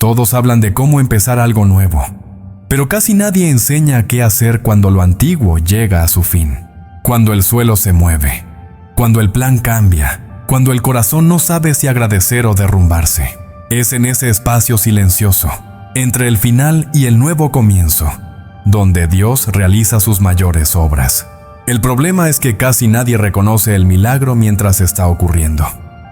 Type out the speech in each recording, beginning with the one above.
Todos hablan de cómo empezar algo nuevo, pero casi nadie enseña qué hacer cuando lo antiguo llega a su fin, cuando el suelo se mueve, cuando el plan cambia, cuando el corazón no sabe si agradecer o derrumbarse. Es en ese espacio silencioso, entre el final y el nuevo comienzo, donde Dios realiza sus mayores obras. El problema es que casi nadie reconoce el milagro mientras está ocurriendo.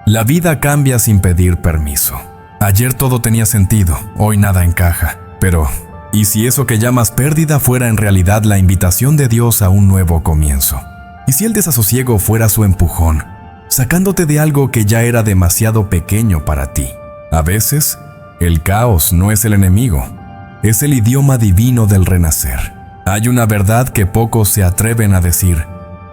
La vida cambia sin pedir permiso. Ayer todo tenía sentido, hoy nada encaja. Pero, ¿y si eso que llamas pérdida fuera en realidad la invitación de Dios a un nuevo comienzo? ¿Y si el desasosiego fuera su empujón, sacándote de algo que ya era demasiado pequeño para ti? A veces, el caos no es el enemigo, es el idioma divino del renacer. Hay una verdad que pocos se atreven a decir.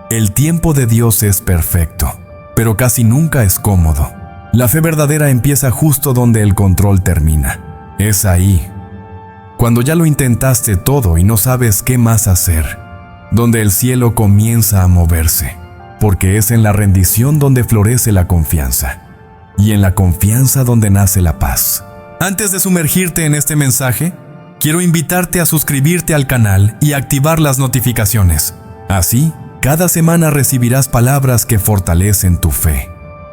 El tiempo de Dios es perfecto, pero casi nunca es cómodo. La fe verdadera empieza justo donde el control termina. Es ahí, cuando ya lo intentaste todo y no sabes qué más hacer, donde el cielo comienza a moverse, porque es en la rendición donde florece la confianza, y en la confianza donde nace la paz. Antes de sumergirte en este mensaje, quiero invitarte a suscribirte al canal y activar las notificaciones. Así, cada semana recibirás palabras que fortalecen tu fe,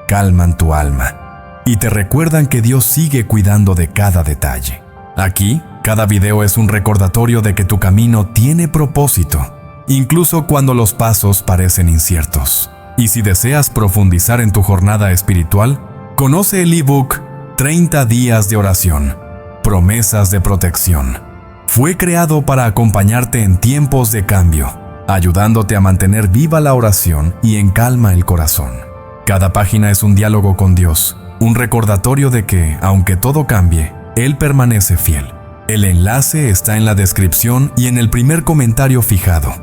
calman tu alma y te recuerdan que Dios sigue cuidando de cada detalle. Aquí, cada video es un recordatorio de que tu camino tiene propósito, incluso cuando los pasos parecen inciertos. Y si deseas profundizar en tu jornada espiritual, conoce el ebook 30 días de oración, promesas de protección. Fue creado para acompañarte en tiempos de cambio, ayudándote a mantener viva la oración y en calma el corazón. Cada página es un diálogo con Dios, un recordatorio de que, aunque todo cambie, Él permanece fiel. El enlace está en la descripción y en el primer comentario fijado.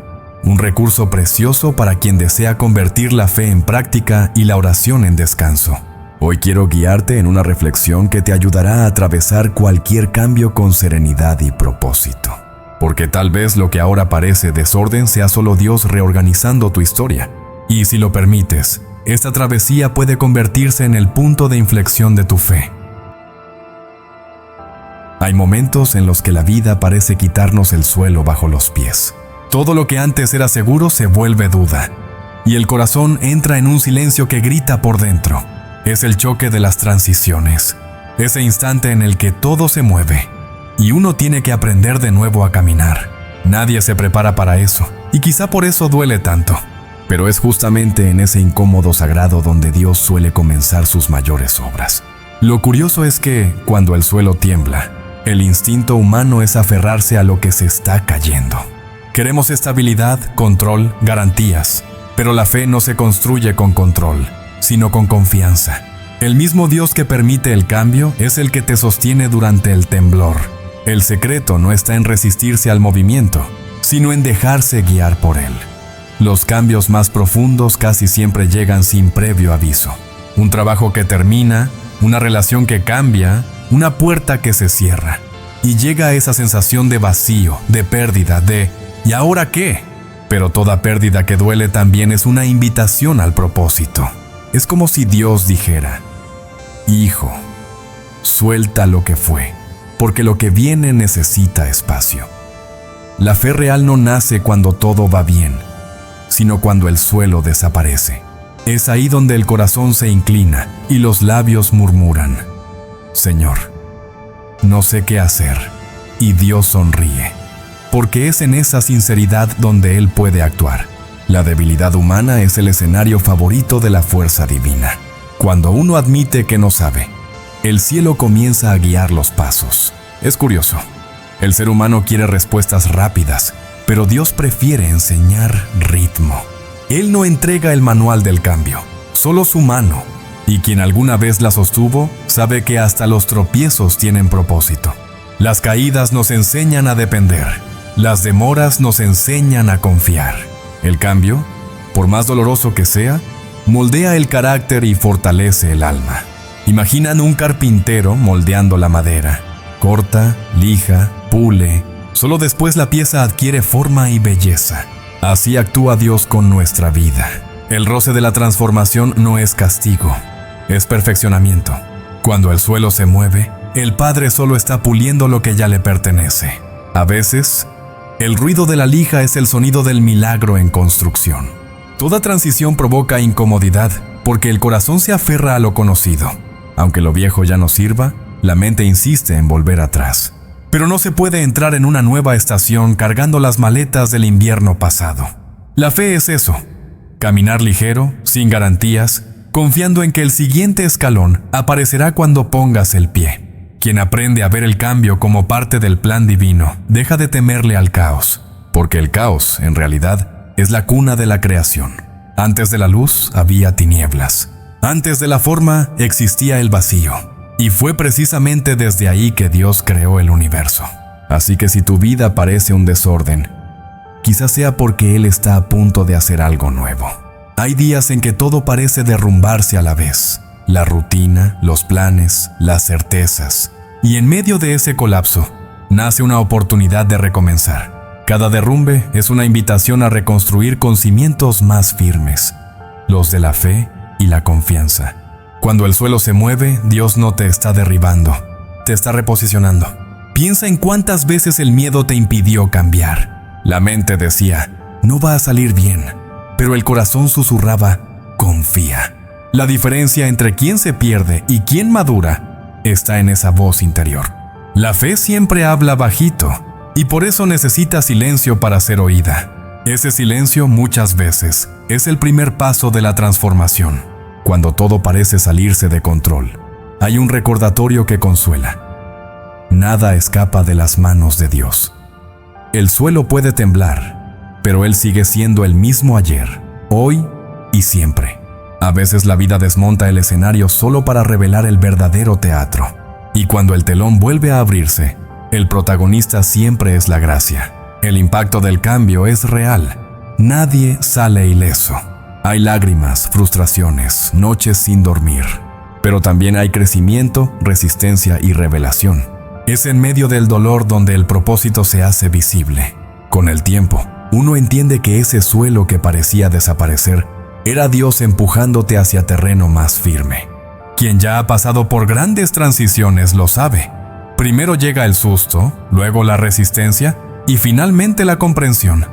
Un recurso precioso para quien desea convertir la fe en práctica y la oración en descanso. Hoy quiero guiarte en una reflexión que te ayudará a atravesar cualquier cambio con serenidad y propósito. Porque tal vez lo que ahora parece desorden sea solo Dios reorganizando tu historia. Y si lo permites, esta travesía puede convertirse en el punto de inflexión de tu fe. Hay momentos en los que la vida parece quitarnos el suelo bajo los pies. Todo lo que antes era seguro se vuelve duda, y el corazón entra en un silencio que grita por dentro. Es el choque de las transiciones, ese instante en el que todo se mueve, y uno tiene que aprender de nuevo a caminar. Nadie se prepara para eso, y quizá por eso duele tanto. Pero es justamente en ese incómodo sagrado donde Dios suele comenzar sus mayores obras. Lo curioso es que, cuando el suelo tiembla, el instinto humano es aferrarse a lo que se está cayendo. Queremos estabilidad, control, garantías, pero la fe no se construye con control, sino con confianza. El mismo Dios que permite el cambio es el que te sostiene durante el temblor. El secreto no está en resistirse al movimiento, sino en dejarse guiar por él. Los cambios más profundos casi siempre llegan sin previo aviso. Un trabajo que termina, una relación que cambia, una puerta que se cierra. Y llega esa sensación de vacío, de pérdida, de ¿y ahora qué? Pero toda pérdida que duele también es una invitación al propósito. Es como si Dios dijera: hijo, suelta lo que fue, porque lo que viene necesita espacio. La fe real no nace cuando todo va bien, sino cuando el suelo desaparece. Es ahí donde el corazón se inclina y los labios murmuran: Señor, no sé qué hacer. Y Dios sonríe, porque es en esa sinceridad donde Él puede actuar. La debilidad humana es el escenario favorito de la fuerza divina. Cuando uno admite que no sabe, el cielo comienza a guiar los pasos. Es curioso. El ser humano quiere respuestas rápidas, pero Dios prefiere enseñar ritmo. Él no entrega el manual del cambio, solo su mano. Y quien alguna vez la sostuvo, sabe que hasta los tropiezos tienen propósito. Las caídas nos enseñan a depender. Las demoras nos enseñan a confiar. El cambio, por más doloroso que sea, moldea el carácter y fortalece el alma. Imaginan un carpintero moldeando la madera. Corta, lija, pule. Solo después la pieza adquiere forma y belleza. Así actúa Dios con nuestra vida. El roce de la transformación no es castigo, es perfeccionamiento. Cuando el suelo se mueve, el Padre solo está puliendo lo que ya le pertenece. A veces, el ruido de la lija es el sonido del milagro en construcción. Toda transición provoca incomodidad porque el corazón se aferra a lo conocido. Aunque lo viejo ya no sirva, la mente insiste en volver atrás. Pero no se puede entrar en una nueva estación cargando las maletas del invierno pasado. La fe es eso: caminar ligero, sin garantías, confiando en que el siguiente escalón aparecerá cuando pongas el pie. Quien aprende a ver el cambio como parte del plan divino, deja de temerle al caos, porque el caos, en realidad, es la cuna de la creación. Antes de la luz había tinieblas. Antes de la forma existía el vacío. Y fue precisamente desde ahí que Dios creó el universo. Así que si tu vida parece un desorden, quizás sea porque Él está a punto de hacer algo nuevo. Hay días en que todo parece derrumbarse a la vez. La rutina, los planes, las certezas. Y en medio de ese colapso, nace una oportunidad de recomenzar. Cada derrumbe es una invitación a reconstruir con cimientos más firmes, los de la fe y la confianza. Cuando el suelo se mueve, Dios no te está derribando, te está reposicionando. Piensa en cuántas veces el miedo te impidió cambiar. La mente decía, no va a salir bien, pero el corazón susurraba, confía. La diferencia entre quién se pierde y quién madura está en esa voz interior. La fe siempre habla bajito y por eso necesita silencio para ser oída. Ese silencio muchas veces es el primer paso de la transformación. Cuando todo parece salirse de control, hay un recordatorio que consuela. Nada escapa de las manos de Dios. El suelo puede temblar, pero Él sigue siendo el mismo ayer, hoy y siempre. A veces la vida desmonta el escenario solo para revelar el verdadero teatro. Y cuando el telón vuelve a abrirse, el protagonista siempre es la gracia. El impacto del cambio es real. Nadie sale ileso. Hay lágrimas, frustraciones, noches sin dormir. Pero también hay crecimiento, resistencia y revelación. Es en medio del dolor donde el propósito se hace visible. Con el tiempo, uno entiende que ese suelo que parecía desaparecer era Dios empujándote hacia terreno más firme. Quien ya ha pasado por grandes transiciones lo sabe. Primero llega el susto, luego la resistencia y finalmente la comprensión.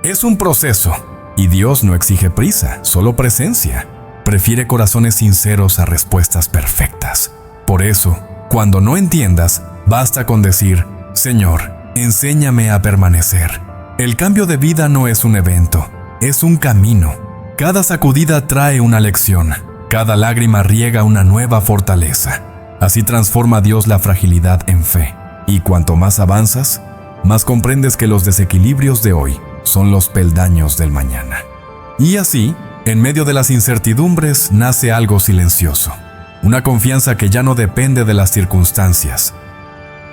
Es un proceso, y Dios no exige prisa, solo presencia. Prefiere corazones sinceros a respuestas perfectas. Por eso, cuando no entiendas, basta con decir, Señor, enséñame a permanecer. El cambio de vida no es un evento, es un camino. Cada sacudida trae una lección, cada lágrima riega una nueva fortaleza. Así transforma Dios la fragilidad en fe. Y cuanto más avanzas, más comprendes que los desequilibrios de hoy son los peldaños del mañana. Y así, en medio de las incertidumbres, nace algo silencioso. Una confianza que ya no depende de las circunstancias.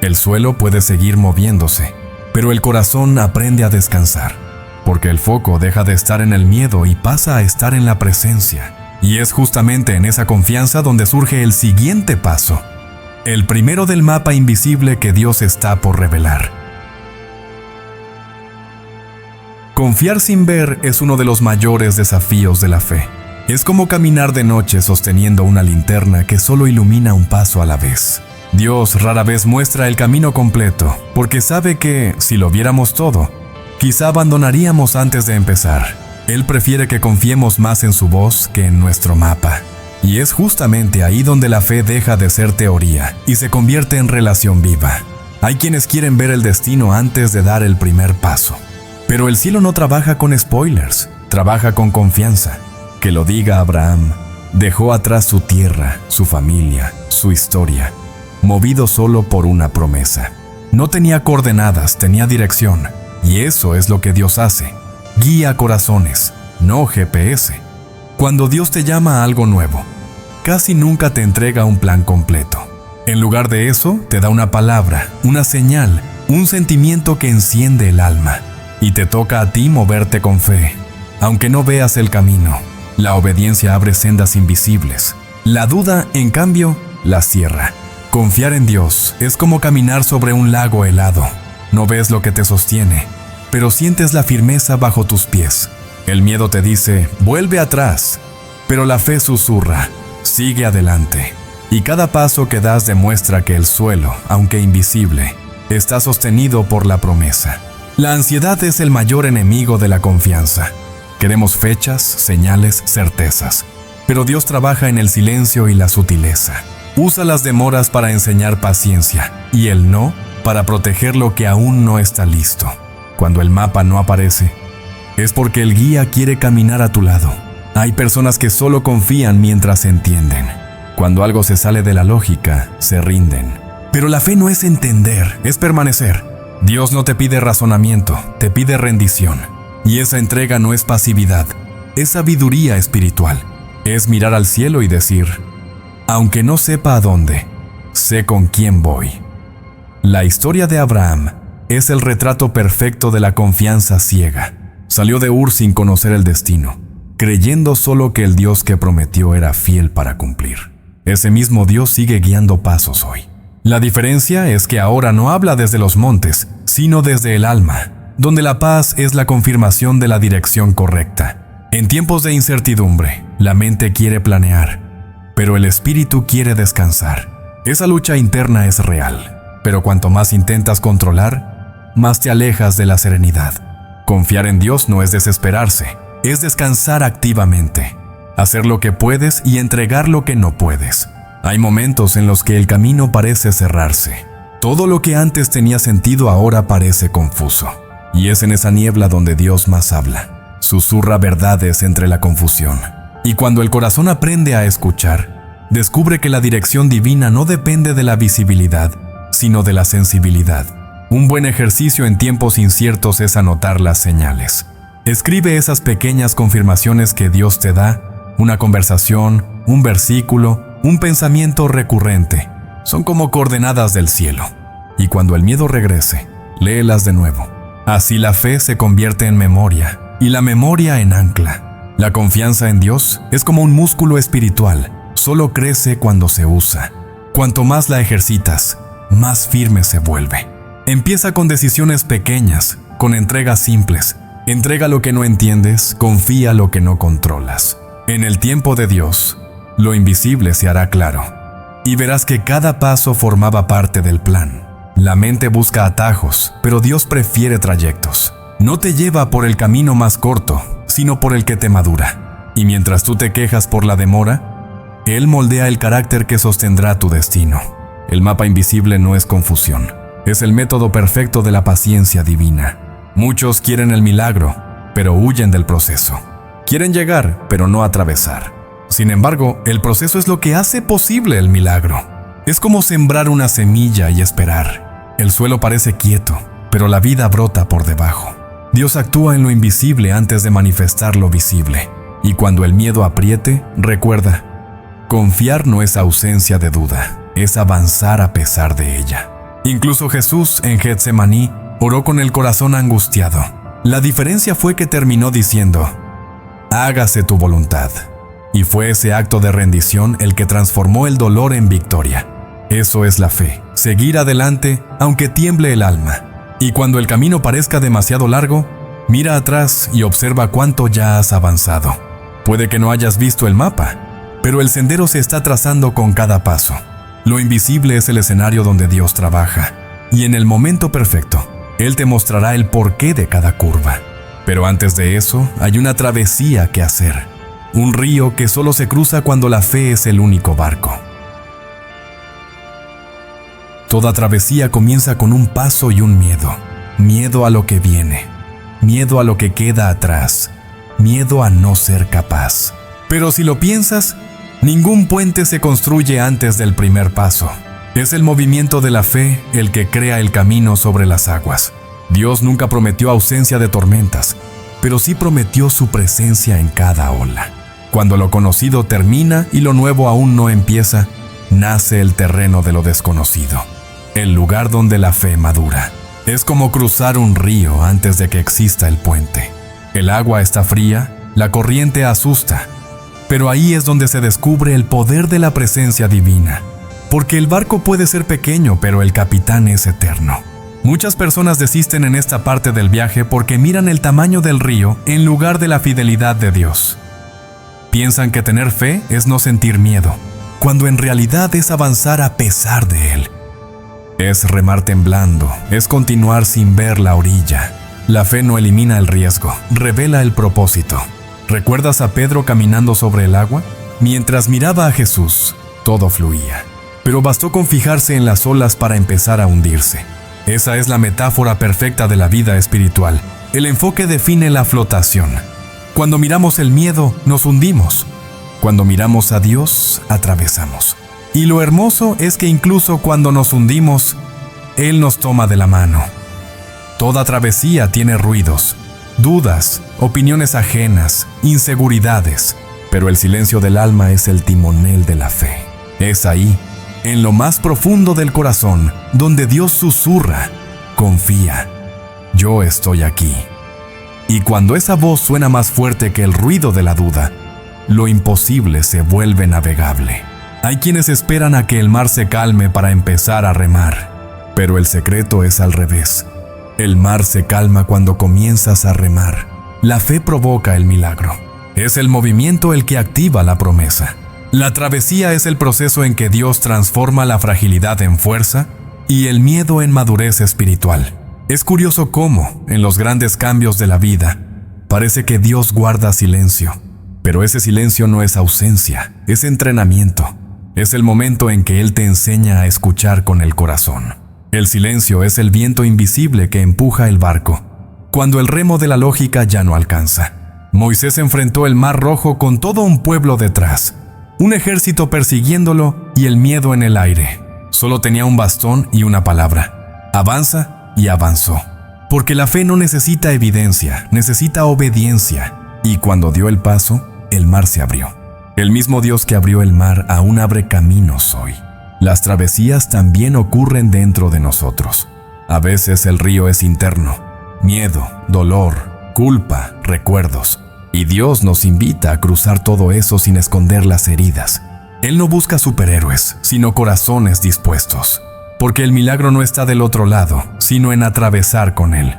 El suelo puede seguir moviéndose, pero el corazón aprende a descansar. Porque el foco deja de estar en el miedo y pasa a estar en la presencia. Y es justamente en esa confianza donde surge el siguiente paso, el primero del mapa invisible que Dios está por revelar. Confiar sin ver es uno de los mayores desafíos de la fe. Es como caminar de noche sosteniendo una linterna que solo ilumina un paso a la vez. Dios rara vez muestra el camino completo, porque sabe que, si lo viéramos todo, quizá abandonaríamos antes de empezar. Él prefiere que confiemos más en su voz que en nuestro mapa. Y es justamente ahí donde la fe deja de ser teoría y se convierte en relación viva. Hay quienes quieren ver el destino antes de dar el primer paso. Pero el cielo no trabaja con spoilers, trabaja con confianza. Que lo diga Abraham, dejó atrás su tierra, su familia, su historia, movido solo por una promesa. No tenía coordenadas, tenía dirección. Y eso es lo que Dios hace. Guía corazones, no GPS. Cuando Dios te llama a algo nuevo, casi nunca te entrega un plan completo. En lugar de eso, te da una palabra, una señal, un sentimiento que enciende el alma. Y te toca a ti moverte con fe. Aunque no veas el camino, la obediencia abre sendas invisibles. La duda, en cambio, las cierra. Confiar en Dios es como caminar sobre un lago helado. No ves lo que te sostiene, pero sientes la firmeza bajo tus pies. El miedo te dice, vuelve atrás, pero la fe susurra, sigue adelante. y cada paso que das demuestra que el suelo, aunque invisible, está sostenido por la promesa. La ansiedad es el mayor enemigo de la confianza. Queremos fechas, señales, certezas. Pero Dios trabaja en el silencio y la sutileza. Usa las demoras para enseñar paciencia y el no para proteger lo que aún no está listo. Cuando el mapa no aparece, es porque el guía quiere caminar a tu lado. Hay personas que solo confían mientras entienden. Cuando algo se sale de la lógica, se rinden. Pero la fe no es entender, es permanecer. Dios no te pide razonamiento, te pide rendición. Y esa entrega no es pasividad, es sabiduría espiritual. Es mirar al cielo y decir, aunque no sepa a dónde, sé con quién voy. La historia de Abraham es el retrato perfecto de la confianza ciega. Salió de Ur sin conocer el destino, creyendo solo que el Dios que prometió era fiel para cumplir. Ese mismo Dios sigue guiando pasos hoy. La diferencia es que ahora no habla desde los montes, sino desde el alma, donde la paz es la confirmación de la dirección correcta. En tiempos de incertidumbre, la mente quiere planear, pero el espíritu quiere descansar. Esa lucha interna es real, pero cuanto más intentas controlar, más te alejas de la serenidad. Confiar en Dios no es desesperarse, es descansar activamente, hacer lo que puedes y entregar lo que no puedes. Hay momentos en los que el camino parece cerrarse. Todo lo que antes tenía sentido ahora parece confuso. Y es en esa niebla donde Dios más habla. Susurra verdades entre la confusión. Y cuando el corazón aprende a escuchar, descubre que la dirección divina no depende de la visibilidad, sino de la sensibilidad. Un buen ejercicio en tiempos inciertos es anotar las señales. Escribe esas pequeñas confirmaciones que Dios te da, una conversación, un versículo, un pensamiento recurrente. Son como coordenadas del cielo. Y cuando el miedo regrese, léelas de nuevo. Así la fe se convierte en memoria y la memoria en ancla. La confianza en Dios es como un músculo espiritual. Solo crece cuando se usa. Cuanto más la ejercitas, más firme se vuelve. Empieza con decisiones pequeñas, con entregas simples. Entrega lo que no entiendes, confía lo que no controlas. En el tiempo de Dios, lo invisible se hará claro, y verás que cada paso formaba parte del plan. La mente busca atajos, pero Dios prefiere trayectos. No te lleva por el camino más corto, sino por el que te madura. Y mientras tú te quejas por la demora, Él moldea el carácter que sostendrá tu destino. El mapa invisible no es confusión, es el método perfecto de la paciencia divina. Muchos quieren el milagro, pero huyen del proceso. Quieren llegar, pero no atravesar. Sin embargo, el proceso es lo que hace posible el milagro. Es como sembrar una semilla y esperar. El suelo parece quieto, pero la vida brota por debajo. Dios actúa en lo invisible antes de manifestar lo visible. Y cuando el miedo apriete, recuerda, confiar no es ausencia de duda, es avanzar a pesar de ella. Incluso Jesús en Getsemaní oró con el corazón angustiado. La diferencia fue que terminó diciendo, hágase tu voluntad. Y fue ese acto de rendición el que transformó el dolor en victoria. Eso es la fe, seguir adelante aunque tiemble el alma. Y cuando el camino parezca demasiado largo, mira atrás y observa cuánto ya has avanzado. Puede que no hayas visto el mapa, pero el sendero se está trazando con cada paso. Lo invisible es el escenario donde Dios trabaja, y en el momento perfecto, Él te mostrará el porqué de cada curva. Pero antes de eso, hay una travesía que hacer. Un río que solo se cruza cuando la fe es el único barco. Toda travesía comienza con un paso y un miedo. Miedo a lo que viene. Miedo a lo que queda atrás. Miedo a no ser capaz. Pero si lo piensas, ningún puente se construye antes del primer paso. Es el movimiento de la fe el que crea el camino sobre las aguas. Dios nunca prometió ausencia de tormentas, pero sí prometió su presencia en cada ola. Cuando lo conocido termina y lo nuevo aún no empieza, nace el terreno de lo desconocido, el lugar donde la fe madura. Es como cruzar un río antes de que exista el puente. El agua está fría, la corriente asusta, pero ahí es donde se descubre el poder de la presencia divina, porque el barco puede ser pequeño, pero el capitán es eterno. Muchas personas desisten en esta parte del viaje porque miran el tamaño del río en lugar de la fidelidad de Dios. Piensan que tener fe es no sentir miedo, cuando en realidad es avanzar a pesar de Él. Es remar temblando, es continuar sin ver la orilla. La fe no elimina el riesgo, revela el propósito. ¿Recuerdas a Pedro caminando sobre el agua? Mientras miraba a Jesús, todo fluía. Pero bastó con fijarse en las olas para empezar a hundirse. Esa es la metáfora perfecta de la vida espiritual. El enfoque define la flotación. Cuando miramos el miedo, nos hundimos. Cuando miramos a Dios, atravesamos. Y lo hermoso es que incluso cuando nos hundimos, Él nos toma de la mano. Toda travesía tiene ruidos, dudas, opiniones ajenas, inseguridades, pero el silencio del alma es el timonel de la fe. Es ahí, en lo más profundo del corazón, donde Dios susurra, confía, yo estoy aquí. Y cuando esa voz suena más fuerte que el ruido de la duda, lo imposible se vuelve navegable. Hay quienes esperan a que el mar se calme para empezar a remar, pero el secreto es al revés. El mar se calma cuando comienzas a remar. La fe provoca el milagro. Es el movimiento el que activa la promesa. La travesía es el proceso en que Dios transforma la fragilidad en fuerza y el miedo en madurez espiritual. Es curioso cómo, en los grandes cambios de la vida, parece que Dios guarda silencio. Pero ese silencio no es ausencia, es entrenamiento. Es el momento en que Él te enseña a escuchar con el corazón. El silencio es el viento invisible que empuja el barco, cuando el remo de la lógica ya no alcanza. Moisés enfrentó el Mar Rojo con todo un pueblo detrás, un ejército persiguiéndolo y el miedo en el aire. Solo tenía un bastón y una palabra: avanza, y avanzó. Porque la fe no necesita evidencia, necesita obediencia. Y cuando dio el paso, el mar se abrió. El mismo Dios que abrió el mar aún abre caminos hoy. Las travesías también ocurren dentro de nosotros. A veces el río es interno: miedo, dolor, culpa, recuerdos. Y Dios nos invita a cruzar todo eso sin esconder las heridas. Él no busca superhéroes, sino corazones dispuestos. Porque el milagro no está del otro lado, sino en atravesar con Él.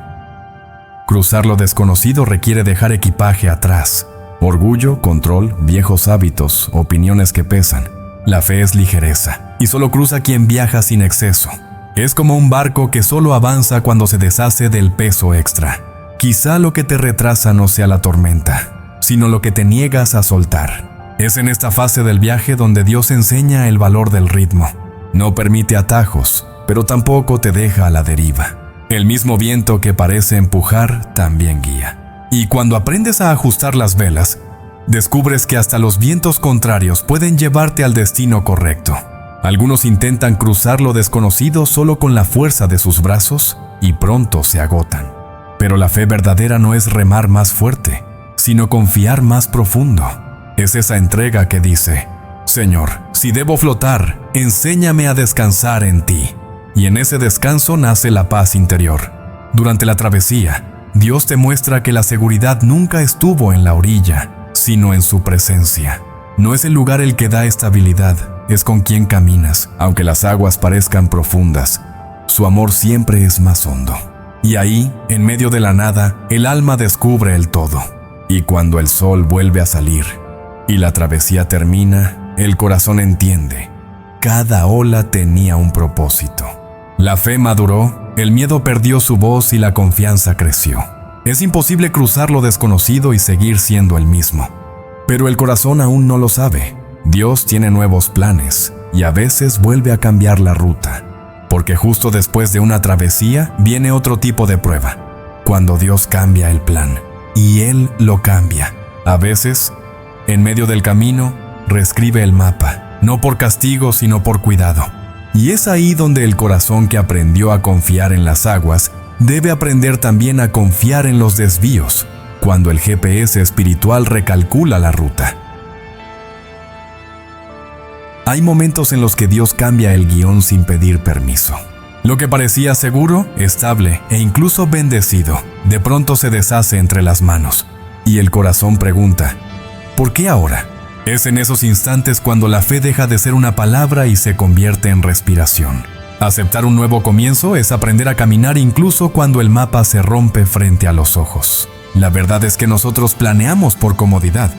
Cruzar lo desconocido requiere dejar equipaje atrás. Orgullo, control, viejos hábitos, opiniones que pesan. La fe es ligereza, y solo cruza quien viaja sin exceso. Es como un barco que solo avanza cuando se deshace del peso extra. Quizá lo que te retrasa no sea la tormenta, sino lo que te niegas a soltar. Es en esta fase del viaje donde Dios enseña el valor del ritmo. No permite atajos, pero tampoco te deja a la deriva. El mismo viento que parece empujar también guía. Y cuando aprendes a ajustar las velas, descubres que hasta los vientos contrarios pueden llevarte al destino correcto. Algunos intentan cruzar lo desconocido solo con la fuerza de sus brazos y pronto se agotan. Pero la fe verdadera no es remar más fuerte, sino confiar más profundo. Es esa entrega que dice: Señor, si debo flotar, enséñame a descansar en ti. Y en ese descanso nace la paz interior. Durante la travesía, Dios te muestra que la seguridad nunca estuvo en la orilla, sino en su presencia. No es el lugar el que da estabilidad, es con quien caminas, aunque las aguas parezcan profundas. Su amor siempre es más hondo. Y ahí, en medio de la nada, el alma descubre el todo. Y cuando el sol vuelve a salir y la travesía termina, el corazón entiende: cada ola tenía un propósito. La fe maduró, el miedo perdió su voz y la confianza creció. Es imposible cruzar lo desconocido y seguir siendo el mismo. Pero el corazón aún no lo sabe. Dios tiene nuevos planes y a veces vuelve a cambiar la ruta. Porque justo después de una travesía viene otro tipo de prueba. Cuando Dios cambia el plan, y Él lo cambia. A veces, en medio del camino, reescribe el mapa, no por castigo, sino por cuidado. Y es ahí donde el corazón que aprendió a confiar en las aguas debe aprender también a confiar en los desvíos, cuando el GPS espiritual recalcula la ruta. Hay momentos en los que Dios cambia el guión sin pedir permiso. Lo que parecía seguro, estable e incluso bendecido, de pronto se deshace entre las manos. Y el corazón pregunta: ¿por qué ahora? Es en esos instantes cuando la fe deja de ser una palabra y se convierte en respiración. Aceptar un nuevo comienzo es aprender a caminar incluso cuando el mapa se rompe frente a los ojos. La verdad es que nosotros planeamos por comodidad,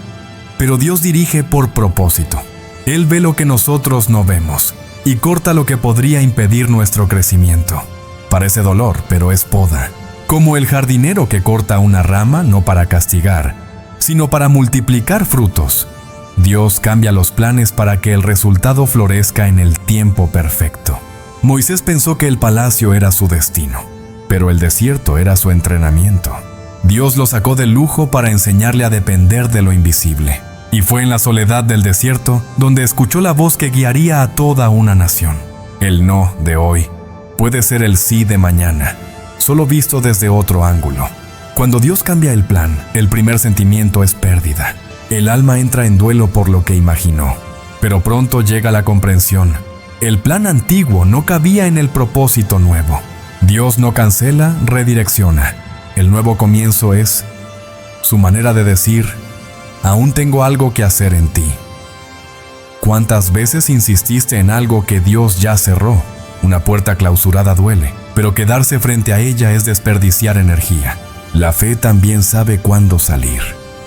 pero Dios dirige por propósito. Él ve lo que nosotros no vemos y corta lo que podría impedir nuestro crecimiento. Parece dolor, pero es poda. Como el jardinero que corta una rama no para castigar, sino para multiplicar frutos. Dios cambia los planes para que el resultado florezca en el tiempo perfecto. Moisés pensó que el palacio era su destino, pero el desierto era su entrenamiento. Dios lo sacó del lujo para enseñarle a depender de lo invisible. Y fue en la soledad del desierto donde escuchó la voz que guiaría a toda una nación. El no de hoy puede ser el sí de mañana, solo visto desde otro ángulo. Cuando Dios cambia el plan, el primer sentimiento es pérdida. El alma entra en duelo por lo que imaginó, pero pronto llega la comprensión. El plan antiguo no cabía en el propósito nuevo. Dios no cancela, redirecciona. El nuevo comienzo es su manera de decir: aún tengo algo que hacer en ti. ¿Cuántas veces insististe en algo que Dios ya cerró? Una puerta clausurada duele, pero quedarse frente a ella es desperdiciar energía. La fe también sabe cuándo salir.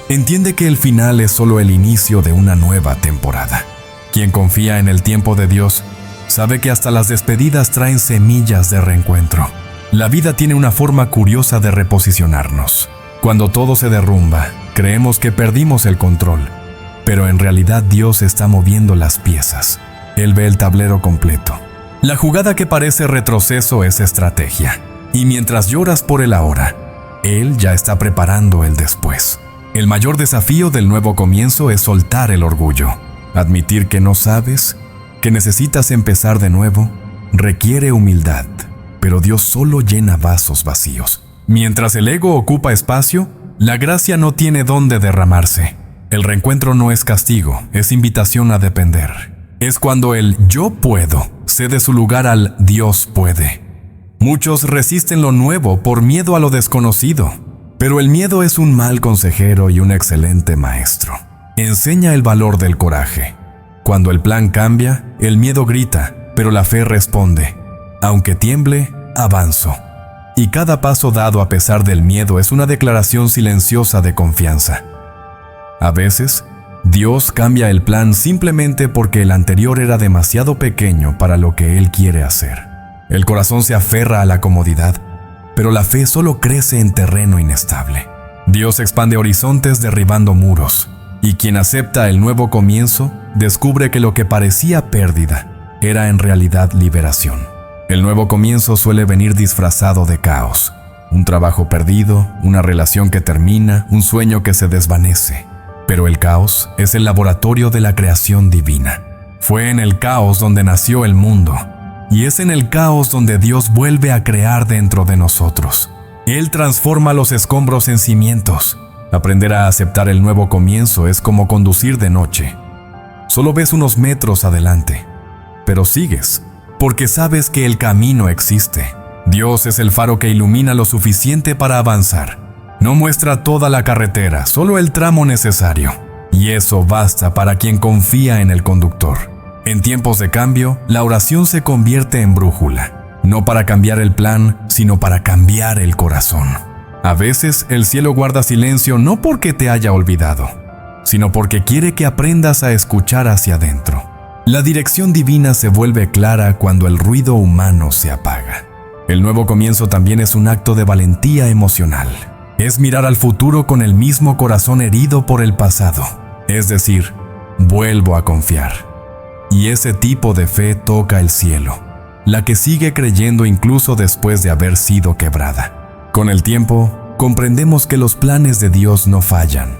Entiende que el final es solo el inicio de una nueva temporada. Quien confía en el tiempo de Dios sabe que hasta las despedidas traen semillas de reencuentro. La vida tiene una forma curiosa de reposicionarnos. Cuando todo se derrumba, creemos que perdimos el control, pero en realidad Dios está moviendo las piezas. Él ve el tablero completo. La jugada que parece retroceso es estrategia, y mientras lloras por el ahora, Él ya está preparando el después. El mayor desafío del nuevo comienzo es soltar el orgullo. Admitir que no sabes, que necesitas empezar de nuevo, requiere humildad, pero Dios solo llena vasos vacíos. Mientras el ego ocupa espacio, la gracia no tiene dónde derramarse. El reencuentro no es castigo, es invitación a depender. Es cuando el yo puedo cede su lugar al Dios puede. Muchos resisten lo nuevo por miedo a lo desconocido, pero el miedo es un mal consejero y un excelente maestro. Enseña el valor del coraje. Cuando el plan cambia, el miedo grita, pero la fe responde: aunque tiemble, avanzo. Y cada paso dado a pesar del miedo es una declaración silenciosa de confianza. A veces, Dios cambia el plan simplemente porque el anterior era demasiado pequeño para lo que Él quiere hacer. El corazón se aferra a la comodidad, pero la fe solo crece en terreno inestable. Dios expande horizontes derribando muros, y quien acepta el nuevo comienzo descubre que lo que parecía pérdida era en realidad liberación. El nuevo comienzo suele venir disfrazado de caos. Un trabajo perdido, una relación que termina, un sueño que se desvanece. Pero el caos es el laboratorio de la creación divina. Fue en el caos donde nació el mundo, y es en el caos donde Dios vuelve a crear dentro de nosotros. Él transforma los escombros en cimientos. Aprender a aceptar el nuevo comienzo es como conducir de noche. Solo ves unos metros adelante, pero sigues, porque sabes que el camino existe. Dios es el faro que ilumina lo suficiente para avanzar. No muestra toda la carretera, solo el tramo necesario. Y eso basta para quien confía en el conductor. En tiempos de cambio, la oración se convierte en brújula. No para cambiar el plan, sino para cambiar el corazón. A veces el cielo guarda silencio no porque te haya olvidado, sino porque quiere que aprendas a escuchar hacia adentro. La dirección divina se vuelve clara cuando el ruido humano se apaga. El nuevo comienzo también es un acto de valentía emocional. Es mirar al futuro con el mismo corazón herido por el pasado. Es decir, vuelvo a confiar. Y ese tipo de fe toca el cielo, la que sigue creyendo incluso después de haber sido quebrada. Con el tiempo, comprendemos que los planes de Dios no fallan,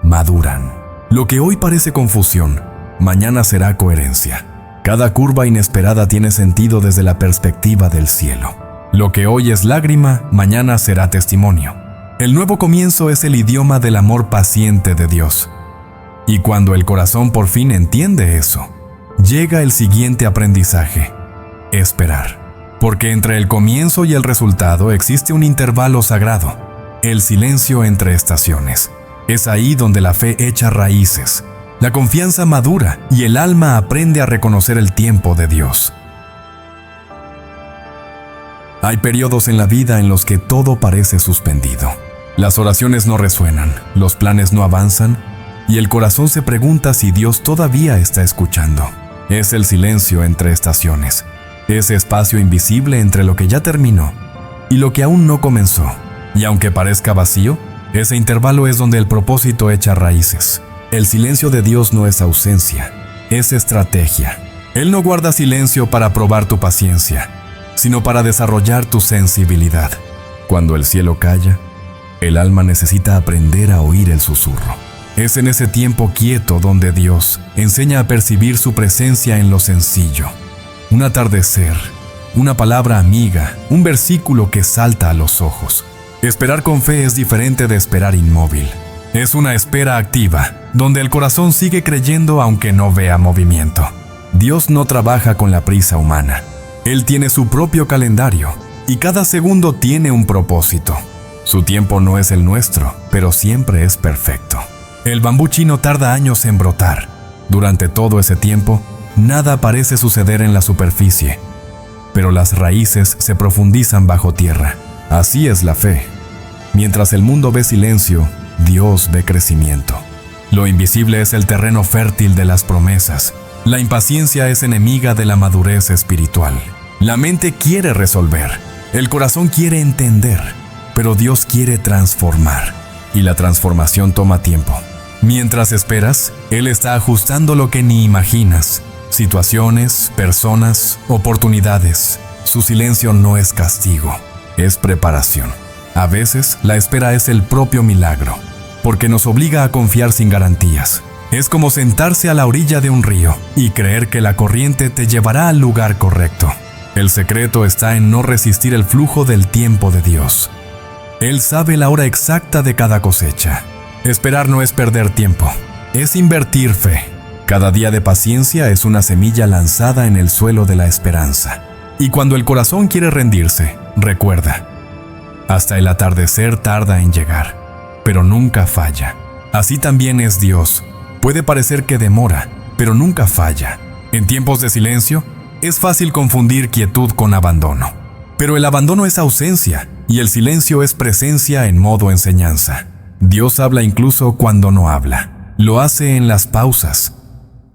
maduran. Lo que hoy parece confusión, mañana será coherencia. Cada curva inesperada tiene sentido desde la perspectiva del cielo. Lo que hoy es lágrima, mañana será testimonio. El nuevo comienzo es el idioma del amor paciente de Dios. Y cuando el corazón por fin entiende eso, llega el siguiente aprendizaje: esperar. Porque entre el comienzo y el resultado existe un intervalo sagrado, el silencio entre estaciones. Es ahí donde la fe echa raíces, la confianza madura y el alma aprende a reconocer el tiempo de Dios. Hay periodos en la vida en los que todo parece suspendido. Las oraciones no resuenan, los planes no avanzan y el corazón se pregunta si Dios todavía está escuchando. Es el silencio entre estaciones, ese espacio invisible entre lo que ya terminó y lo que aún no comenzó. Y aunque parezca vacío, ese intervalo es donde el propósito echa raíces. El silencio de Dios no es ausencia, es estrategia. Él no guarda silencio para probar tu paciencia, sino para desarrollar tu sensibilidad. Cuando el cielo calla, el alma necesita aprender a oír el susurro. Es en ese tiempo quieto donde Dios enseña a percibir su presencia en lo sencillo. Un atardecer, una palabra amiga, un versículo que salta a los ojos. Esperar con fe es diferente de esperar inmóvil. Es una espera activa, donde el corazón sigue creyendo aunque no vea movimiento. Dios no trabaja con la prisa humana. Él tiene su propio calendario y cada segundo tiene un propósito. Su tiempo no es el nuestro, pero siempre es perfecto. El bambú chino tarda años en brotar. Durante todo ese tiempo, nada parece suceder en la superficie, pero las raíces se profundizan bajo tierra. Así es la fe. Mientras el mundo ve silencio, Dios ve crecimiento. Lo invisible es el terreno fértil de las promesas. La impaciencia es enemiga de la madurez espiritual. La mente quiere resolver, el corazón quiere entender, pero Dios quiere transformar, y la transformación toma tiempo. Mientras esperas, Él está ajustando lo que ni imaginas. Situaciones, personas, oportunidades. Su silencio no es castigo, es preparación. A veces, la espera es el propio milagro, porque nos obliga a confiar sin garantías. Es como sentarse a la orilla de un río y creer que la corriente te llevará al lugar correcto. El secreto está en no resistir el flujo del tiempo de Dios. Él sabe la hora exacta de cada cosecha. Esperar no es perder tiempo, es invertir fe. Cada día de paciencia es una semilla lanzada en el suelo de la esperanza. Y cuando el corazón quiere rendirse, recuerda, hasta el atardecer tarda en llegar, pero nunca falla. Así también es Dios. Puede parecer que demora, pero nunca falla. En tiempos de silencio, es fácil confundir quietud con abandono. Pero el abandono es ausencia, y el silencio es presencia en modo enseñanza. Dios habla incluso cuando no habla. Lo hace en las pausas,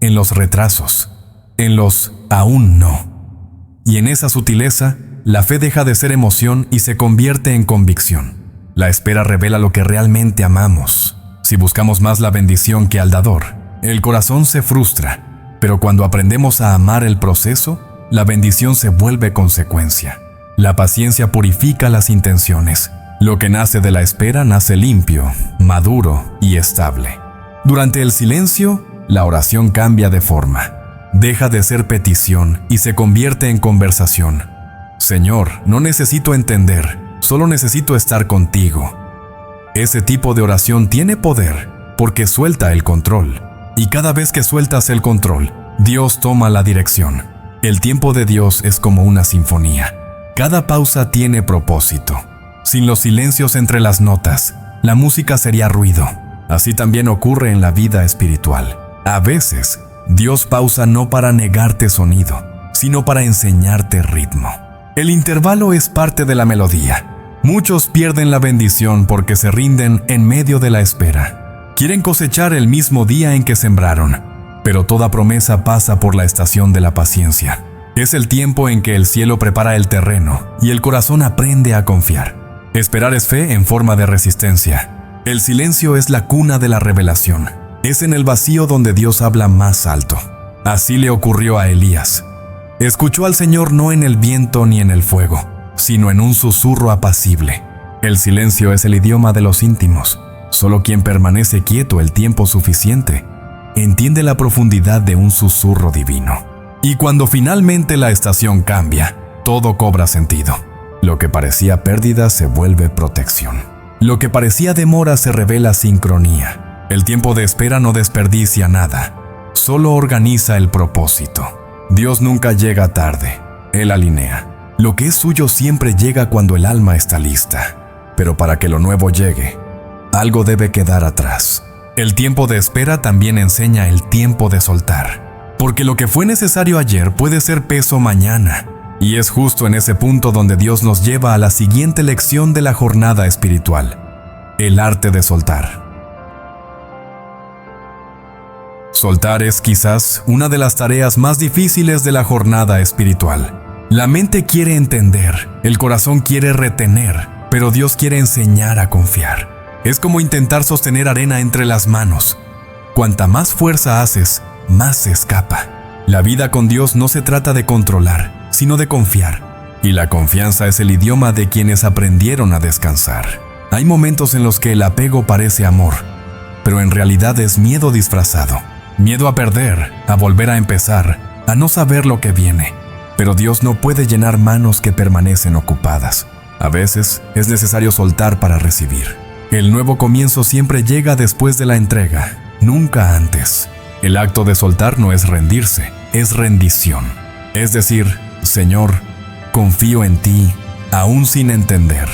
en los retrasos, en los aún no. Y en esa sutileza, la fe deja de ser emoción y se convierte en convicción. La espera revela lo que realmente amamos. Si buscamos más la bendición que al dador, el corazón se frustra. Pero cuando aprendemos a amar el proceso, la bendición se vuelve consecuencia. La paciencia purifica las intenciones. Lo que nace de la espera nace limpio, maduro y estable. Durante el silencio, la oración cambia de forma. Deja de ser petición y se convierte en conversación. Señor, no necesito entender, solo necesito estar contigo. Ese tipo de oración tiene poder porque suelta el control. Y cada vez que sueltas el control, Dios toma la dirección. El tiempo de Dios es como una sinfonía. Cada pausa tiene propósito. Sin los silencios entre las notas, la música sería ruido. Así también ocurre en la vida espiritual. A veces, Dios pausa no para negarte sonido, sino para enseñarte ritmo. El intervalo es parte de la melodía. Muchos pierden la bendición porque se rinden en medio de la espera. Quieren cosechar el mismo día en que sembraron, pero toda promesa pasa por la estación de la paciencia. Es el tiempo en que el cielo prepara el terreno y el corazón aprende a confiar. Esperar es fe en forma de resistencia. El silencio es la cuna de la revelación. Es en el vacío donde Dios habla más alto. Así le ocurrió a Elías. Escuchó al Señor no en el viento ni en el fuego, sino en un susurro apacible. El silencio es el idioma de los íntimos. Solo quien permanece quieto el tiempo suficiente entiende la profundidad de un susurro divino. Y cuando finalmente la estación cambia, todo cobra sentido. Lo que parecía pérdida se vuelve protección. Lo que parecía demora se revela sincronía. El tiempo de espera no desperdicia nada, solo organiza el propósito. Dios nunca llega tarde, Él alinea. Lo que es suyo siempre llega cuando el alma está lista. Pero para que lo nuevo llegue, algo debe quedar atrás. El tiempo de espera también enseña el tiempo de soltar. Porque lo que fue necesario ayer puede ser peso mañana. Y es justo en ese punto donde Dios nos lleva a la siguiente lección de la jornada espiritual: el arte de soltar. Soltar es quizás una de las tareas más difíciles de la jornada espiritual. La mente quiere entender, el corazón quiere retener, pero Dios quiere enseñar a confiar. Es como intentar sostener arena entre las manos. Cuanta más fuerza haces, más se escapa. La vida con Dios no se trata de controlar, sino de confiar. Y la confianza es el idioma de quienes aprendieron a descansar. Hay momentos en los que el apego parece amor, pero en realidad es miedo disfrazado. Miedo a perder, a volver a empezar, a no saber lo que viene. Pero Dios no puede llenar manos que permanecen ocupadas. A veces es necesario soltar para recibir. El nuevo comienzo siempre llega después de la entrega, nunca antes. El acto de soltar no es rendirse, es rendición. Es decir, Señor, confío en ti, aún sin entender.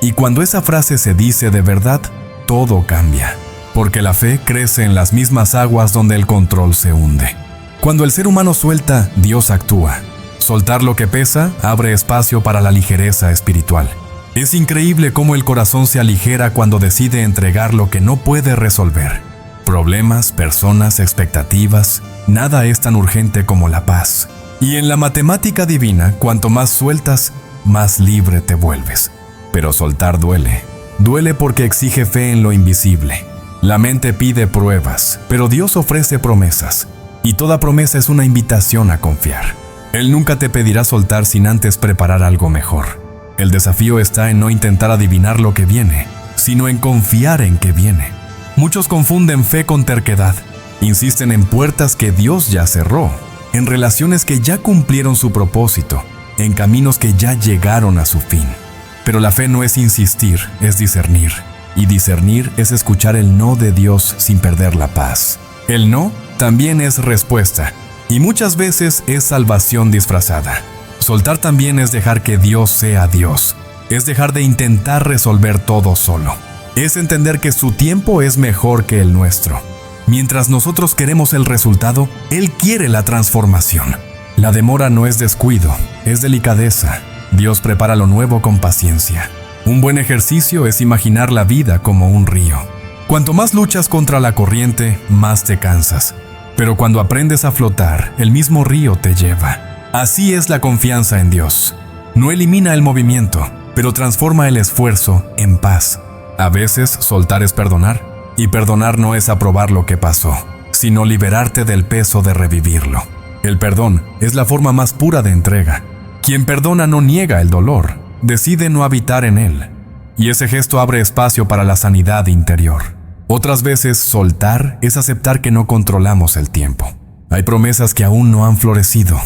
Y cuando esa frase se dice de verdad, todo cambia. Porque la fe crece en las mismas aguas donde el control se hunde. Cuando el ser humano suelta, Dios actúa. Soltar lo que pesa abre espacio para la ligereza espiritual. Es increíble cómo el corazón se aligera cuando decide entregar lo que no puede resolver. Problemas, personas, expectativas, nada es tan urgente como la paz. Y en la matemática divina, cuanto más sueltas, más libre te vuelves. Pero soltar duele. Duele porque exige fe en lo invisible. La mente pide pruebas, pero Dios ofrece promesas, y toda promesa es una invitación a confiar. Él nunca te pedirá soltar sin antes preparar algo mejor. El desafío está en no intentar adivinar lo que viene, sino en confiar en que viene. Muchos confunden fe con terquedad, insisten en puertas que Dios ya cerró, en relaciones que ya cumplieron su propósito, en caminos que ya llegaron a su fin. Pero la fe no es insistir, es discernir. Y discernir es escuchar el no de Dios sin perder la paz. El no también es respuesta, y muchas veces es salvación disfrazada. Soltar también es dejar que Dios sea Dios. Es dejar de intentar resolver todo solo. Es entender que su tiempo es mejor que el nuestro. Mientras nosotros queremos el resultado, Él quiere la transformación. La demora no es descuido, es delicadeza. Dios prepara lo nuevo con paciencia. Un buen ejercicio es imaginar la vida como un río. Cuanto más luchas contra la corriente, más te cansas. Pero cuando aprendes a flotar, el mismo río te lleva. Así es la confianza en Dios. No elimina el movimiento, pero transforma el esfuerzo en paz. A veces soltar es perdonar, y perdonar no es aprobar lo que pasó, sino liberarte del peso de revivirlo. El perdón es la forma más pura de entrega. Quien perdona no niega el dolor, decide no habitar en él, y ese gesto abre espacio para la sanidad interior. Otras veces, soltar es aceptar que no controlamos el tiempo. Hay promesas que aún no han florecido,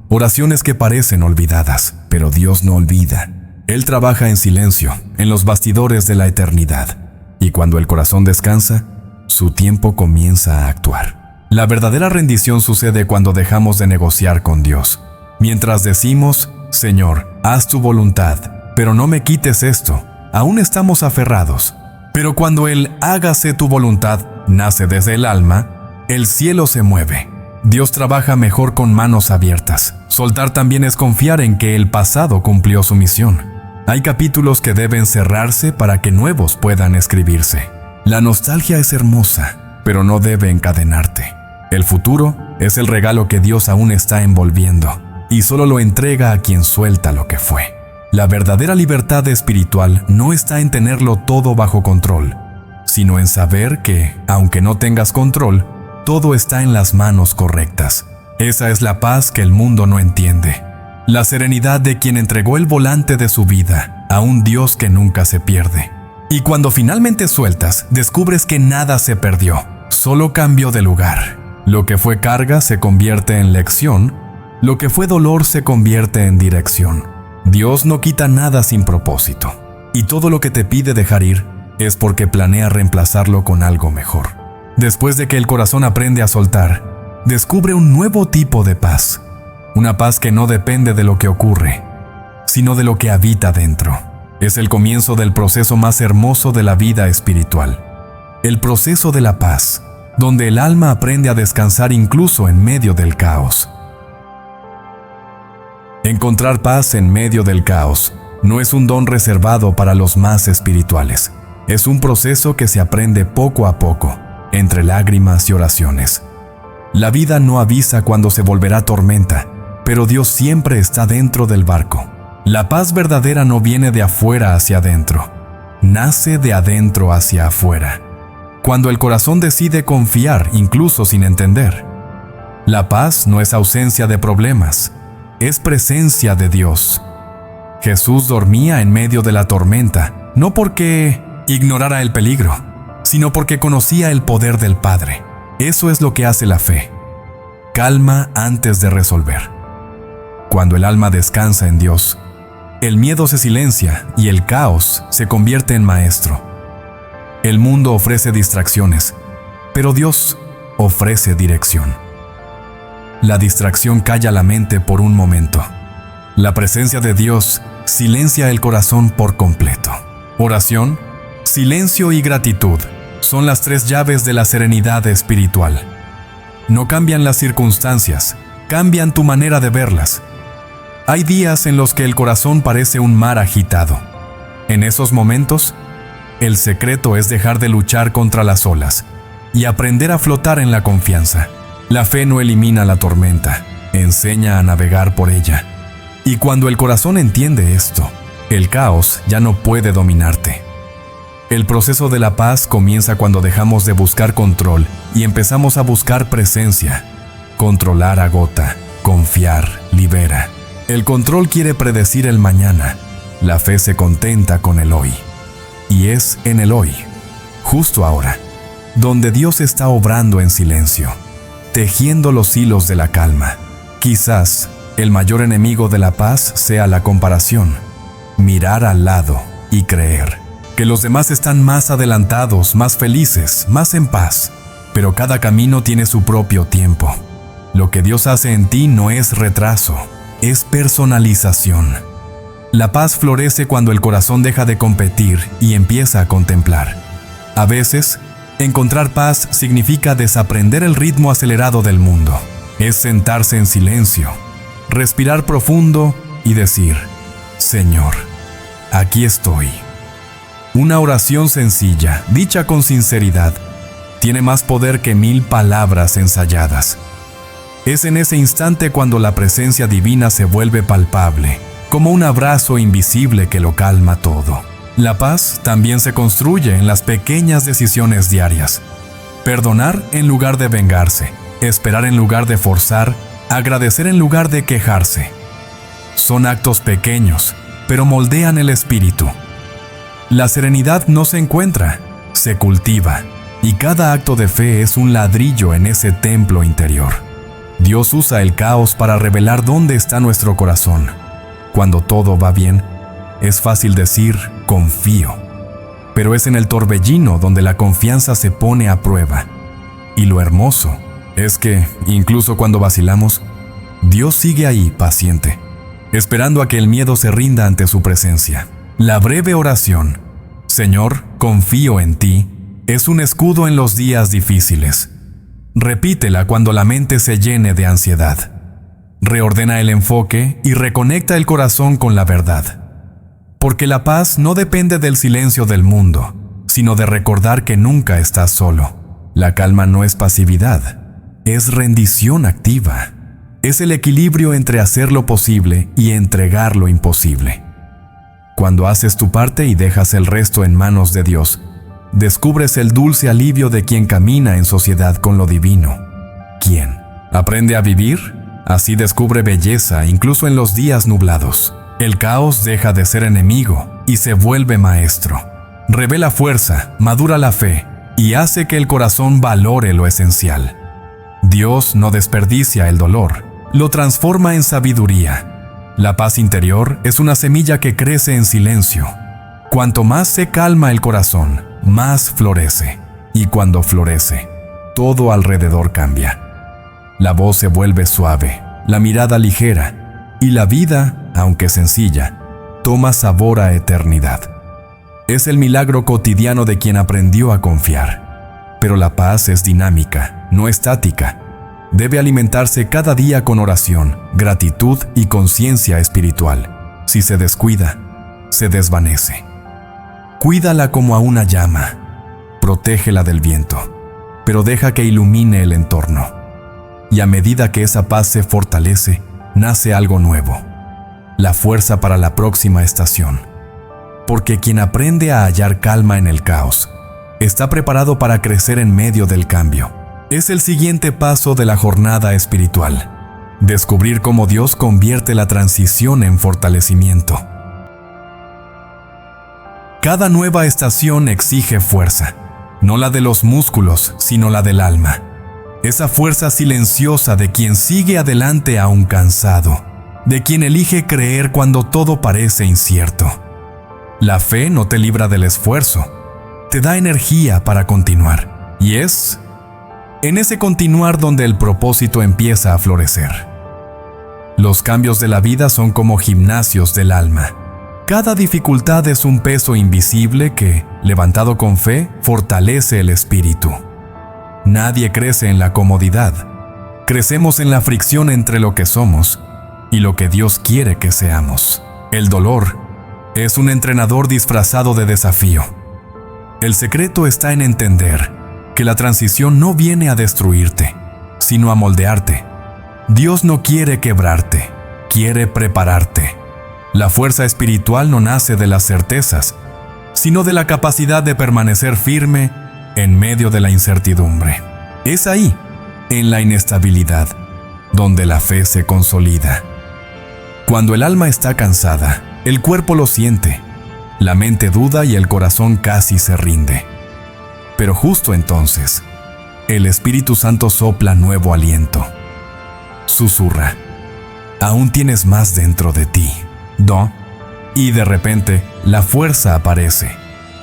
oraciones que parecen olvidadas, pero Dios no olvida. Él trabaja en silencio, en los bastidores de la eternidad, y cuando el corazón descansa, su tiempo comienza a actuar. La verdadera rendición sucede cuando dejamos de negociar con Dios. Mientras decimos, Señor, haz tu voluntad, pero no me quites esto, aún estamos aferrados. Pero cuando el hágase tu voluntad nace desde el alma, el cielo se mueve. Dios trabaja mejor con manos abiertas. Soltar también es confiar en que el pasado cumplió su misión. Hay capítulos que deben cerrarse para que nuevos puedan escribirse. La nostalgia es hermosa, pero no debe encadenarte. El futuro es el regalo que Dios aún está envolviendo, y solo lo entrega a quien suelta lo que fue. La verdadera libertad espiritual no está en tenerlo todo bajo control, sino en saber que, aunque no tengas control, todo está en las manos correctas. Esa es la paz que el mundo no entiende. La serenidad de quien entregó el volante de su vida a un Dios que nunca se pierde. Y cuando finalmente sueltas, descubres que nada se perdió, solo cambió de lugar. Lo que fue carga se convierte en lección, lo que fue dolor se convierte en dirección. Dios no quita nada sin propósito, y todo lo que te pide dejar ir es porque planea reemplazarlo con algo mejor. Después de que el corazón aprende a soltar, descubre un nuevo tipo de paz, una paz que no depende de lo que ocurre, sino de lo que habita dentro. Es el comienzo del proceso más hermoso de la vida espiritual, el proceso de la paz, donde el alma aprende a descansar incluso en medio del caos. Encontrar paz en medio del caos no es un don reservado para los más espirituales. Es un proceso que se aprende poco a poco, entre lágrimas y oraciones. La vida no avisa cuando se volverá tormenta, pero Dios siempre está dentro del barco. La paz verdadera no viene de afuera hacia adentro, nace de adentro hacia afuera. Cuando el corazón decide confiar incluso sin entender. La paz no es ausencia de problemas, es presencia de Dios. Jesús dormía en medio de la tormenta, no porque ignorara el peligro, sino porque conocía el poder del Padre. Eso es lo que hace la fe. Calma antes de resolver. Cuando el alma descansa en Dios, el miedo se silencia y el caos se convierte en maestro. El mundo ofrece distracciones, pero Dios ofrece dirección. La distracción calla la mente por un momento. La presencia de Dios silencia el corazón por completo. Oración, silencio y gratitud son las 3 llaves de la serenidad espiritual. No cambian las circunstancias, cambian tu manera de verlas. Hay días en los que el corazón parece un mar agitado. En esos momentos, el secreto es dejar de luchar contra las olas y aprender a flotar en la confianza. La fe no elimina la tormenta, enseña a navegar por ella. Y cuando el corazón entiende esto, el caos ya no puede dominarte. El proceso de la paz comienza cuando dejamos de buscar control y empezamos a buscar presencia. Controlar agota, confiar libera. El control quiere predecir el mañana, la fe se contenta con el hoy. Y es en el hoy, justo ahora, donde Dios está obrando en silencio, tejiendo los hilos de la calma. Quizás el mayor enemigo de la paz sea la comparación, mirar al lado y creer que los demás están más adelantados, más felices, más en paz. Pero cada camino tiene su propio tiempo. Lo que Dios hace en ti no es retraso, es personalización. La paz florece cuando el corazón deja de competir y empieza a contemplar. A veces, encontrar paz significa desaprender el ritmo acelerado del mundo. Es sentarse en silencio, respirar profundo y decir: Señor, aquí estoy. Una oración sencilla, dicha con sinceridad, tiene más poder que 1000 palabras ensayadas. Es en ese instante cuando la presencia divina se vuelve palpable, como un abrazo invisible que lo calma todo. La paz también se construye en las pequeñas decisiones diarias. Perdonar en lugar de vengarse, esperar en lugar de forzar, agradecer en lugar de quejarse. Son actos pequeños, pero moldean el espíritu. La serenidad no se encuentra, se cultiva, y cada acto de fe es un ladrillo en ese templo interior. Dios usa el caos para revelar dónde está nuestro corazón. Cuando todo va bien, es fácil decir confío, pero es en el torbellino donde la confianza se pone a prueba. Y lo hermoso es que, incluso cuando vacilamos, Dios sigue ahí paciente, esperando a que el miedo se rinda ante su presencia. La breve oración, Señor, confío en ti, es un escudo en los días difíciles. Repítela cuando la mente se llene de ansiedad. Reordena el enfoque y reconecta el corazón con la verdad. Porque la paz no depende del silencio del mundo, sino de recordar que nunca estás solo. La calma no es pasividad, es rendición activa. Es el equilibrio entre hacer lo posible y entregar lo imposible. Cuando haces tu parte y dejas el resto en manos de Dios, descubres el dulce alivio de quien camina en sociedad con lo divino. ¿Quién aprende a vivir? Así descubre belleza incluso en los días nublados. El caos deja de ser enemigo y se vuelve maestro. Revela fuerza, madura la fe y hace que el corazón valore lo esencial. Dios no desperdicia el dolor, lo transforma en sabiduría. La paz interior es una semilla que crece en silencio. Cuanto más se calma el corazón, más florece. Y cuando florece, todo alrededor cambia. La voz se vuelve suave, la mirada ligera, y la vida, aunque sencilla, toma sabor a eternidad. Es el milagro cotidiano de quien aprendió a confiar. Pero la paz es dinámica, no estática. Debe alimentarse cada día con oración, gratitud y conciencia espiritual. Si se descuida, se desvanece. Cuídala como a una llama. Protégela del viento, pero deja que ilumine el entorno. Y a medida que esa paz se fortalece, nace algo nuevo, la fuerza para la próxima estación. Porque quien aprende a hallar calma en el caos, está preparado para crecer en medio del cambio. Es el siguiente paso de la jornada espiritual: descubrir cómo Dios convierte la transición en fortalecimiento. Cada nueva estación exige fuerza, no la de los músculos, sino la del alma. Esa fuerza silenciosa de quien sigue adelante aún cansado, de quien elige creer cuando todo parece incierto. La fe no te libra del esfuerzo, te da energía para continuar. Y es en ese continuar donde el propósito empieza a florecer. Los cambios de la vida son como gimnasios del alma. Cada dificultad es un peso invisible que, levantado con fe, fortalece el espíritu. Nadie crece en la comodidad. Crecemos en la fricción entre lo que somos y lo que Dios quiere que seamos. El dolor es un entrenador disfrazado de desafío. El secreto está en entender que la transición no viene a destruirte, sino a moldearte. Dios no quiere quebrarte, quiere prepararte. La fuerza espiritual no nace de las certezas, sino de la capacidad de permanecer firme en medio de la incertidumbre. Es ahí, en la inestabilidad, donde la fe se consolida. Cuando el alma está cansada, el cuerpo lo siente, la mente duda y el corazón casi se rinde. Pero justo entonces, el Espíritu Santo sopla nuevo aliento. Susurra: aún tienes más dentro de ti. Y de repente, la fuerza aparece.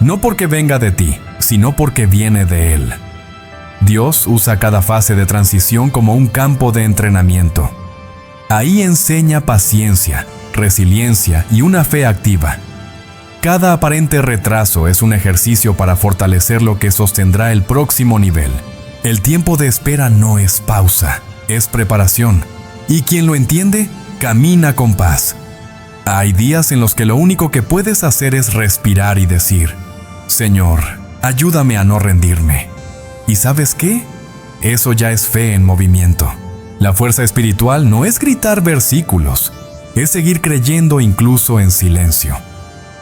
No porque venga de ti, sino porque viene de Él. Dios usa cada fase de transición como un campo de entrenamiento. Ahí enseña paciencia, resiliencia y una fe activa. Cada aparente retraso es un ejercicio para fortalecer lo que sostendrá el próximo nivel. El tiempo de espera no es pausa, es preparación. Y quien lo entiende, camina con paz. Hay días en los que lo único que puedes hacer es respirar y decir: Señor, ayúdame a no rendirme. ¿Y sabes qué? Eso ya es fe en movimiento. La fuerza espiritual no es gritar versículos, es seguir creyendo incluso en silencio.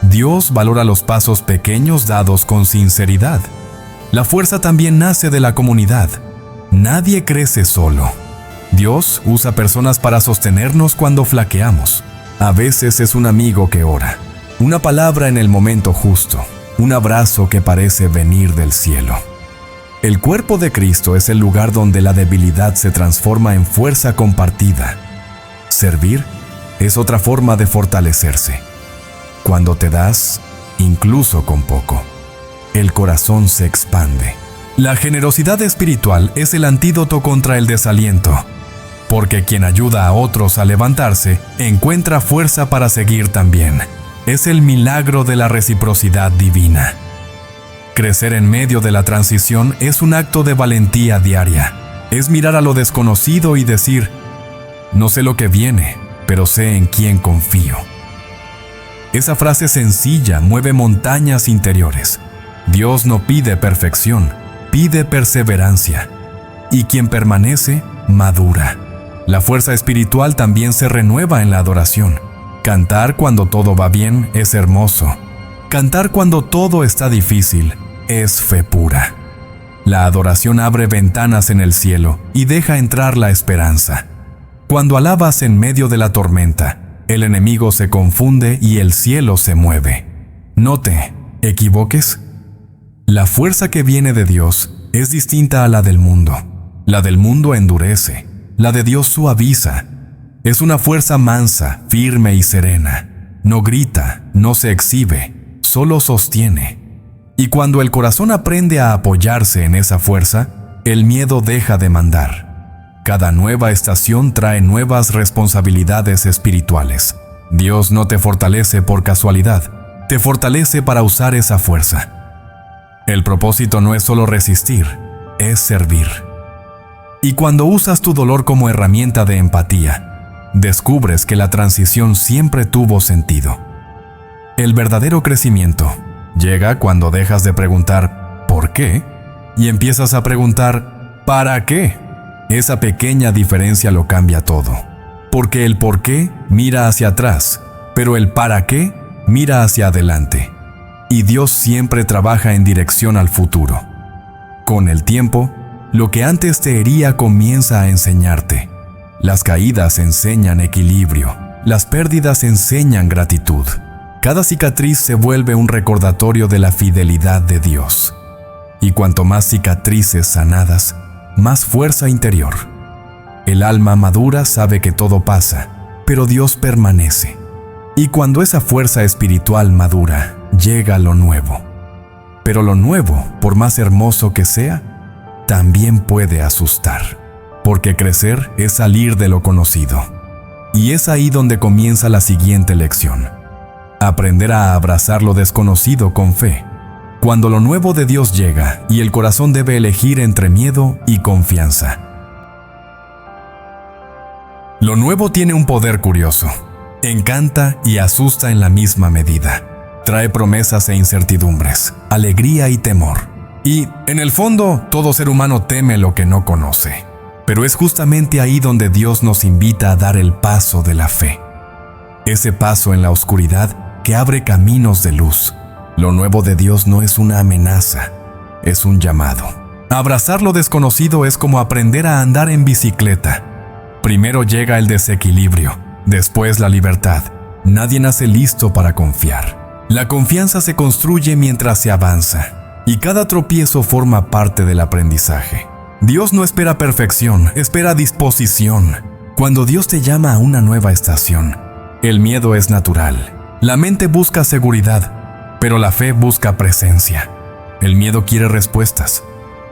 Dios valora los pasos pequeños dados con sinceridad. La fuerza también nace de la comunidad. Nadie crece solo. Dios usa personas para sostenernos cuando flaqueamos. A veces es un amigo que ora, una palabra en el momento justo, un abrazo que parece venir del cielo. El cuerpo de Cristo es el lugar donde la debilidad se transforma en fuerza compartida. Servir es otra forma de fortalecerse. Cuando te das, incluso con poco, el corazón se expande. La generosidad espiritual es el antídoto contra el desaliento, porque quien ayuda a otros a levantarse encuentra fuerza para seguir también. Es el milagro de la reciprocidad divina. Crecer en medio de la transición es un acto de valentía diaria. Es mirar a lo desconocido y decir: no sé lo que viene, pero sé en quién confío. Esa frase sencilla mueve montañas interiores. Dios no pide perfección, pide perseverancia. Y quien permanece, madura. La fuerza espiritual también se renueva en la adoración. Cantar cuando todo va bien es hermoso. Cantar cuando todo está difícil es fe pura. La adoración abre ventanas en el cielo y deja entrar la esperanza. Cuando alabas en medio de la tormenta, el enemigo se confunde y el cielo se mueve. No te equivoques. La fuerza que viene de Dios es distinta a la del mundo. La del mundo endurece. La de Dios suaviza. Es una fuerza mansa, firme y serena. No grita, no se exhibe, solo sostiene. Y cuando el corazón aprende a apoyarse en esa fuerza, el miedo deja de mandar. Cada nueva estación trae nuevas responsabilidades espirituales. Dios no te fortalece por casualidad, te fortalece para usar esa fuerza. El propósito no es solo resistir, es servir. Y cuando usas tu dolor como herramienta de empatía, descubres que la transición siempre tuvo sentido. El verdadero crecimiento llega cuando dejas de preguntar ¿por qué? Y empiezas a preguntar ¿para qué? Esa pequeña diferencia lo cambia todo. Porque el por qué mira hacia atrás, pero el para qué mira hacia adelante. Y Dios siempre trabaja en dirección al futuro. Con el tiempo, lo que antes te hería comienza a enseñarte. Las caídas enseñan equilibrio, las pérdidas enseñan gratitud. Cada cicatriz se vuelve un recordatorio de la fidelidad de Dios. Y cuanto más cicatrices sanadas, más fuerza interior. El alma madura sabe que todo pasa, pero Dios permanece. Y cuando esa fuerza espiritual madura, llega lo nuevo. Pero lo nuevo, por más hermoso que sea, también puede asustar. Porque crecer es salir de lo conocido. Y es ahí donde comienza la siguiente lección. Aprender a abrazar lo desconocido con fe. Cuando lo nuevo de Dios llega y el corazón debe elegir entre miedo y confianza. Lo nuevo tiene un poder curioso. Encanta y asusta en la misma medida. Trae promesas e incertidumbres, alegría y temor. Y, en el fondo, todo ser humano teme lo que no conoce. Pero es justamente ahí donde Dios nos invita a dar el paso de la fe. Ese paso en la oscuridad que abre caminos de luz. Lo nuevo de Dios no es una amenaza, es un llamado. Abrazar lo desconocido es como aprender a andar en bicicleta. Primero llega el desequilibrio, después la libertad. Nadie nace listo para confiar. La confianza se construye mientras se avanza, y cada tropiezo forma parte del aprendizaje. Dios no espera perfección, espera disposición. Cuando Dios te llama a una nueva estación, el miedo es natural. La mente busca seguridad, pero la fe busca presencia. El miedo quiere respuestas.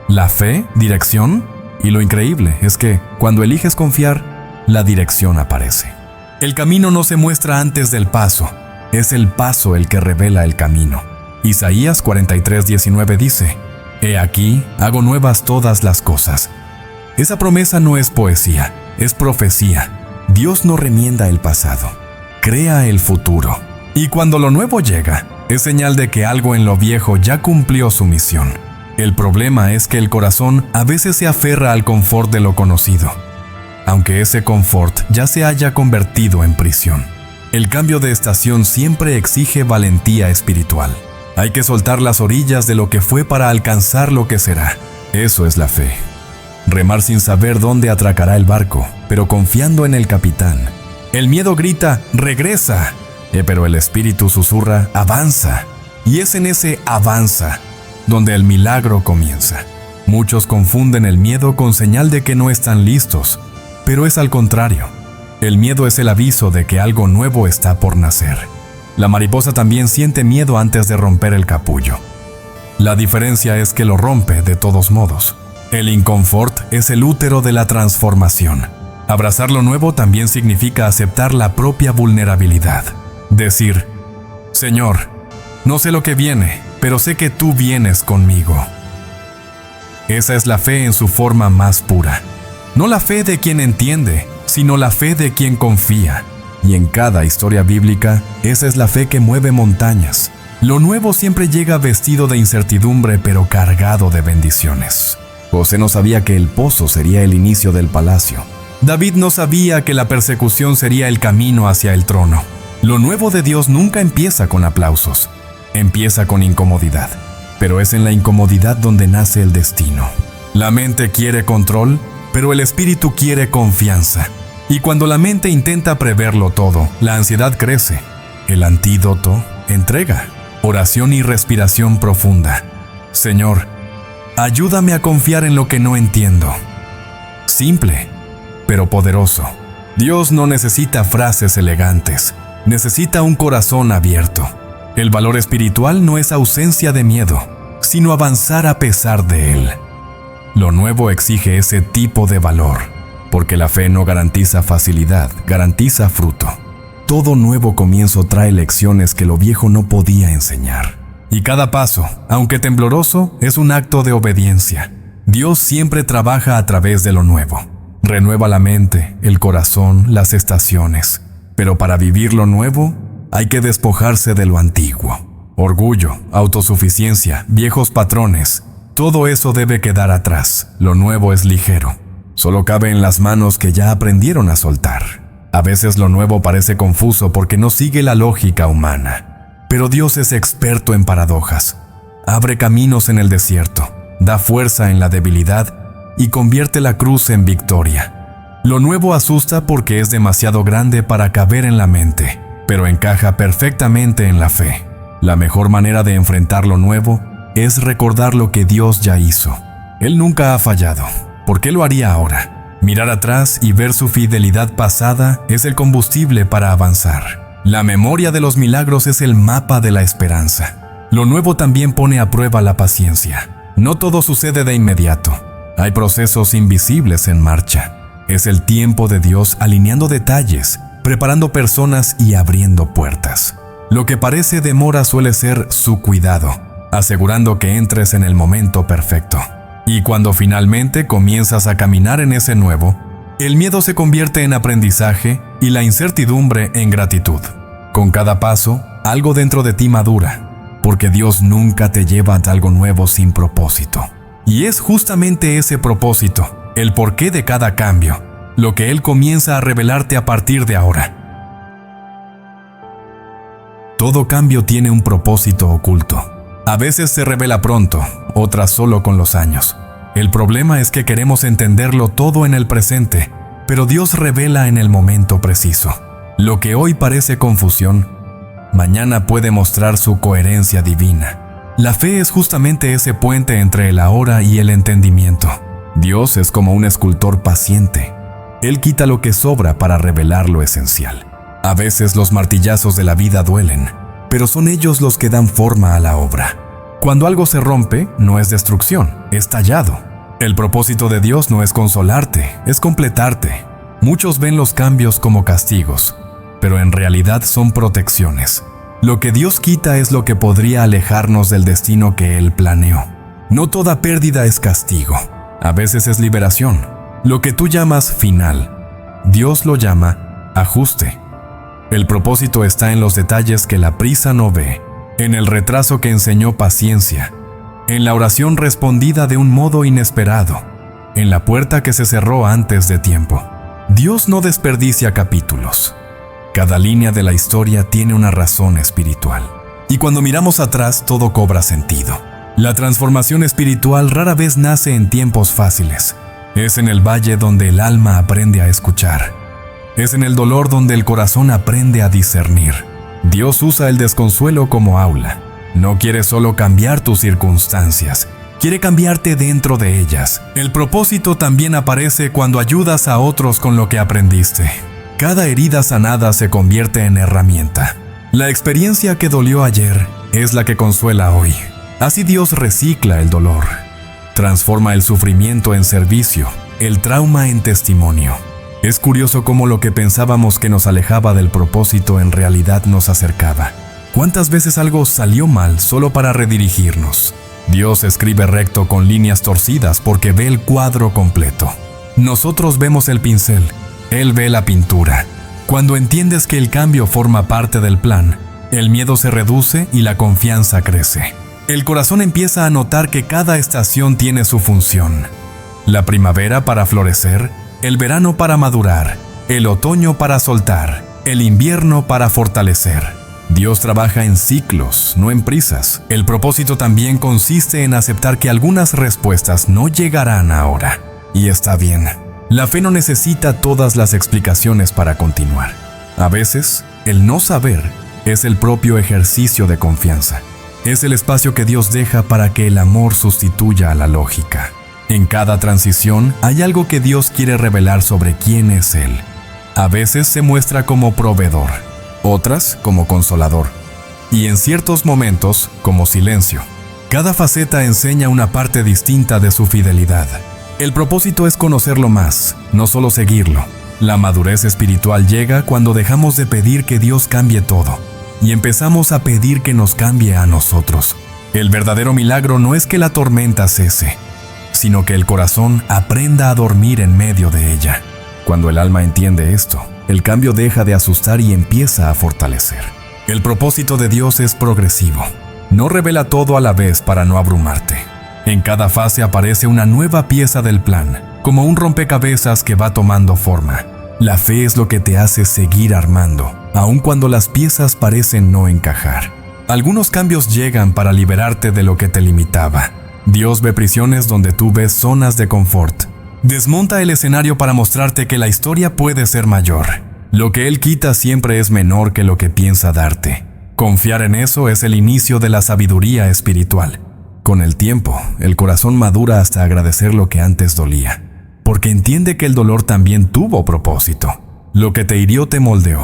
La fe, dirección, y lo increíble es que, cuando eliges confiar, la dirección aparece. El camino no se muestra antes del paso, es el paso el que revela el camino. Isaías 43:19 dice: He aquí, hago nuevas todas las cosas. Esa promesa no es poesía, es profecía. Dios no remienda el pasado, crea el futuro. Y cuando lo nuevo llega, es señal de que algo en lo viejo ya cumplió su misión. El problema es que el corazón a veces se aferra al confort de lo conocido, aunque ese confort ya se haya convertido en prisión. El cambio de estación siempre exige valentía espiritual. Hay que soltar las orillas de lo que fue para alcanzar lo que será. Eso es la fe. Remar sin saber dónde atracará el barco, pero confiando en el capitán. El miedo grita, ¡regresa! Pero el espíritu susurra, ¡avanza! Y es en ese avanza donde el milagro comienza. Muchos confunden el miedo con señal de que no están listos, pero es al contrario. El miedo es el aviso de que algo nuevo está por nacer. La mariposa también siente miedo antes de romper el capullo. La diferencia es que lo rompe de todos modos. El inconfort es el útero de la transformación. Abrazar lo nuevo también significa aceptar la propia vulnerabilidad. Decir, Señor, no sé lo que viene, pero sé que tú vienes conmigo. Esa es la fe en su forma más pura. No la fe de quien entiende, sino la fe de quien confía. Y en cada historia bíblica, esa es la fe que mueve montañas. Lo nuevo siempre llega vestido de incertidumbre, pero cargado de bendiciones. José no sabía que el pozo sería el inicio del palacio. David no sabía que la persecución sería el camino hacia el trono. Lo nuevo de Dios nunca empieza con aplausos. Empieza con incomodidad. Pero es en la incomodidad donde nace el destino. La mente quiere control, pero el espíritu quiere confianza. Y cuando la mente intenta preverlo todo, la ansiedad crece. El antídoto, entrega, oración y respiración profunda. Señor, ayúdame a confiar en lo que no entiendo. Simple, pero poderoso. Dios no necesita frases elegantes, necesita un corazón abierto. El valor espiritual no es ausencia de miedo, sino avanzar a pesar de él. Lo nuevo exige ese tipo de valor, porque la fe no garantiza facilidad, garantiza fruto. Todo nuevo comienzo trae lecciones que lo viejo no podía enseñar. Y cada paso, aunque tembloroso, es un acto de obediencia. Dios siempre trabaja a través de lo nuevo. Renueva la mente, el corazón, las estaciones. Pero para vivir lo nuevo, hay que despojarse de lo antiguo. Orgullo, autosuficiencia, viejos patrones, todo eso debe quedar atrás. Lo nuevo es ligero, Solo cabe en las manos que ya aprendieron a soltar. A veces lo nuevo parece confuso porque no sigue la lógica humana. Pero Dios es experto en paradojas. Abre caminos en el desierto, da fuerza en la debilidad y convierte la cruz en victoria. Lo nuevo asusta porque es demasiado grande para caber en la mente, pero encaja perfectamente en la fe. La mejor manera de enfrentar lo nuevo es recordar lo que Dios ya hizo. Él nunca ha fallado. ¿Por qué lo haría ahora? Mirar atrás y ver su fidelidad pasada es el combustible para avanzar. La memoria de los milagros es el mapa de la esperanza. Lo nuevo también pone a prueba la paciencia. No todo sucede de inmediato. Hay procesos invisibles en marcha. Es el tiempo de Dios alineando detalles, preparando personas y abriendo puertas. Lo que parece demora suele ser su cuidado, asegurando que entres en el momento perfecto. Y cuando finalmente comienzas a caminar en ese nuevo, el miedo se convierte en aprendizaje y la incertidumbre en gratitud. Con cada paso, algo dentro de ti madura, porque Dios nunca te lleva a algo nuevo sin propósito. Y es justamente ese propósito, el porqué de cada cambio, lo que Él comienza a revelarte a partir de ahora. Todo cambio tiene un propósito oculto. A veces se revela pronto, otras solo con los años. El problema es que queremos entenderlo todo en el presente, pero Dios revela en el momento preciso. Lo que hoy parece confusión, mañana puede mostrar su coherencia divina. La fe es justamente ese puente entre el ahora y el entendimiento. Dios es como un escultor paciente. Él quita lo que sobra para revelar lo esencial. A veces los martillazos de la vida duelen, pero son ellos los que dan forma a la obra. Cuando algo se rompe, no es destrucción, es tallado. El propósito de Dios no es consolarte, es completarte. Muchos ven los cambios como castigos, pero en realidad son protecciones. Lo que Dios quita es lo que podría alejarnos del destino que Él planeó. No toda pérdida es castigo, a veces es liberación. Lo que tú llamas final, Dios lo llama ajuste. El propósito está en los detalles que la prisa no ve, en el retraso que enseñó paciencia, en la oración respondida de un modo inesperado, en la puerta que se cerró antes de tiempo. Dios no desperdicia capítulos. Cada línea de la historia tiene una razón espiritual. Y cuando miramos atrás, todo cobra sentido. La transformación espiritual rara vez nace en tiempos fáciles. Es en el valle donde el alma aprende a escuchar. Es en el dolor donde el corazón aprende a discernir. Dios usa el desconsuelo como aula. No quiere solo cambiar tus circunstancias, quiere cambiarte dentro de ellas. El propósito también aparece cuando ayudas a otros con lo que aprendiste. Cada herida sanada se convierte en herramienta. La experiencia que dolió ayer es la que consuela hoy. Así Dios recicla el dolor. Transforma el sufrimiento en servicio, el trauma en testimonio. Es curioso cómo lo que pensábamos que nos alejaba del propósito en realidad nos acercaba. ¿Cuántas veces algo salió mal solo para redirigirnos? Dios escribe recto con líneas torcidas porque ve el cuadro completo. Nosotros vemos el pincel, Él ve la pintura. Cuando entiendes que el cambio forma parte del plan, el miedo se reduce y la confianza crece. El corazón empieza a notar que cada estación tiene su función. La primavera para florecer, el verano para madurar, el otoño para soltar, el invierno para fortalecer. Dios trabaja en ciclos, no en prisas. El propósito también consiste en aceptar que algunas respuestas no llegarán ahora. Y está bien. La fe no necesita todas las explicaciones para continuar. A veces, el no saber es el propio ejercicio de confianza. Es el espacio que Dios deja para que el amor sustituya a la lógica. En cada transición hay algo que Dios quiere revelar sobre quién es Él. A veces se muestra como proveedor, otras como consolador, y en ciertos momentos como silencio. Cada faceta enseña una parte distinta de su fidelidad. El propósito es conocerlo más, no solo seguirlo. La madurez espiritual llega cuando dejamos de pedir que Dios cambie todo y empezamos a pedir que nos cambie a nosotros. El verdadero milagro no es que la tormenta cese, sino que el corazón aprenda a dormir en medio de ella. Cuando el alma entiende esto, el cambio deja de asustar y empieza a fortalecer. El propósito de Dios es progresivo. No revela todo a la vez para no abrumarte. En cada fase aparece una nueva pieza del plan, como un rompecabezas que va tomando forma. La fe es lo que te hace seguir armando, aun cuando las piezas parecen no encajar. Algunos cambios llegan para liberarte de lo que te limitaba. Dios ve prisiones donde tú ves zonas de confort. Desmonta el escenario para mostrarte que la historia puede ser mayor. Lo que Él quita siempre es menor que lo que piensa darte. Confiar en eso es el inicio de la sabiduría espiritual. Con el tiempo, el corazón madura hasta agradecer lo que antes dolía, porque entiende que el dolor también tuvo propósito. Lo que te hirió te moldeó,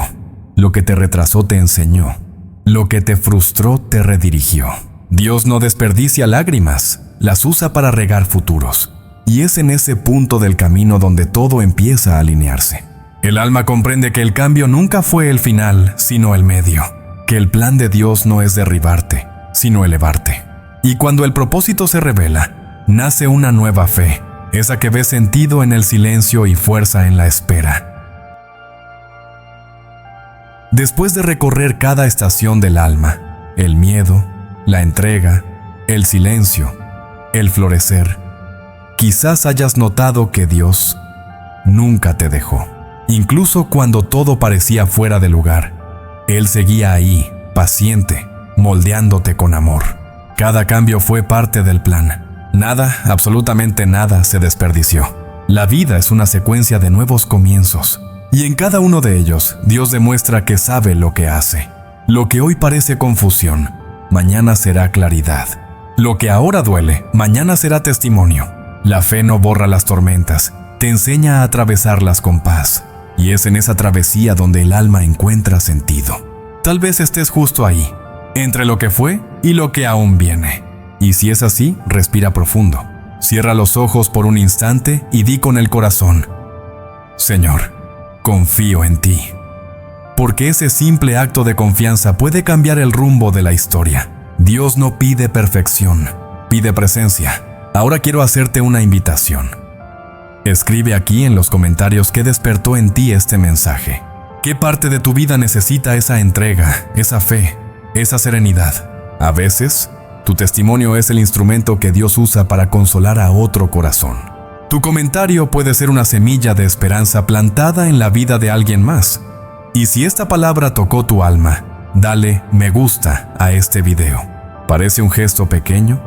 lo que te retrasó te enseñó, lo que te frustró te redirigió. Dios no desperdicia lágrimas, las usa para regar futuros. Y es en ese punto del camino donde todo empieza a alinearse. El alma comprende que el cambio nunca fue el final, sino el medio. Que el plan de Dios no es derribarte, sino elevarte. Y cuando el propósito se revela, nace una nueva fe, esa que ve sentido en el silencio y fuerza en la espera. Después de recorrer cada estación del alma, el miedo, la entrega, el silencio, el florecer, quizás hayas notado que Dios nunca te dejó. Incluso cuando todo parecía fuera de lugar, Él seguía ahí, paciente, moldeándote con amor. Cada cambio fue parte del plan. Nada, absolutamente nada, se desperdició. La vida es una secuencia de nuevos comienzos, y en cada uno de ellos, Dios demuestra que sabe lo que hace. Lo que hoy parece confusión, mañana será claridad. Lo que ahora duele, mañana será testimonio. La fe no borra las tormentas, te enseña a atravesarlas con paz. Y es en esa travesía donde el alma encuentra sentido. Tal vez estés justo ahí, entre lo que fue y lo que aún viene. Y si es así, respira profundo. Cierra los ojos por un instante y di con el corazón: Señor, confío en ti. Porque ese simple acto de confianza puede cambiar el rumbo de la historia. Dios no pide perfección, pide presencia. Ahora quiero hacerte una invitación. Escribe aquí en los comentarios qué despertó en ti este mensaje. ¿Qué parte de tu vida necesita esa entrega, esa fe, esa serenidad? A veces, tu testimonio es el instrumento que Dios usa para consolar a otro corazón. Tu comentario puede ser una semilla de esperanza plantada en la vida de alguien más. Y si esta palabra tocó tu alma, dale me gusta a este video. Parece un gesto pequeño,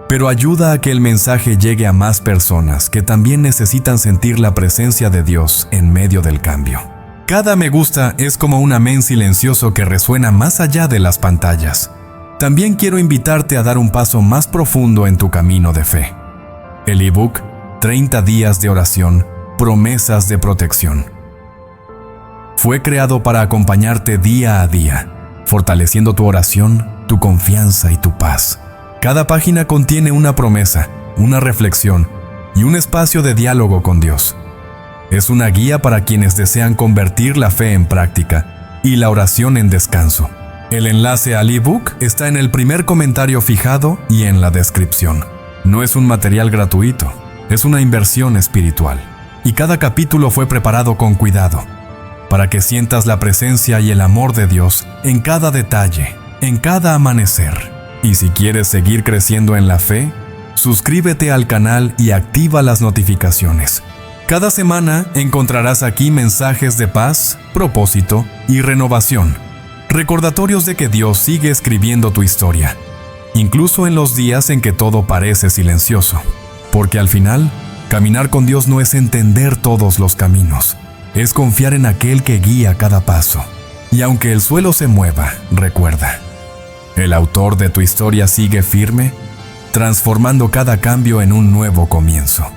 pero ayuda a que el mensaje llegue a más personas que también necesitan sentir la presencia de Dios en medio del cambio. Cada me gusta es como un amén silencioso que resuena más allá de las pantallas. También quiero invitarte a dar un paso más profundo en tu camino de fe. El ebook 30 días de oración, promesas de protección. Fue creado para acompañarte día a día, fortaleciendo tu oración, tu confianza y tu paz. Cada página contiene una promesa, una reflexión y un espacio de diálogo con Dios. Es una guía para quienes desean convertir la fe en práctica y la oración en descanso. El enlace al ebook está en el primer comentario fijado y en la descripción. No es un material gratuito, es una inversión espiritual. Y cada capítulo fue preparado con cuidado, para que sientas la presencia y el amor de Dios en cada detalle, en cada amanecer. Y si quieres seguir creciendo en la fe, suscríbete al canal y activa las notificaciones. Cada semana encontrarás aquí mensajes de paz, propósito y renovación. Recordatorios de que Dios sigue escribiendo tu historia, incluso en los días en que todo parece silencioso. Porque al final, caminar con Dios no es entender todos los caminos, es confiar en aquel que guía cada paso. Y aunque el suelo se mueva, recuerda, el autor de tu historia sigue firme, transformando cada cambio en un nuevo comienzo.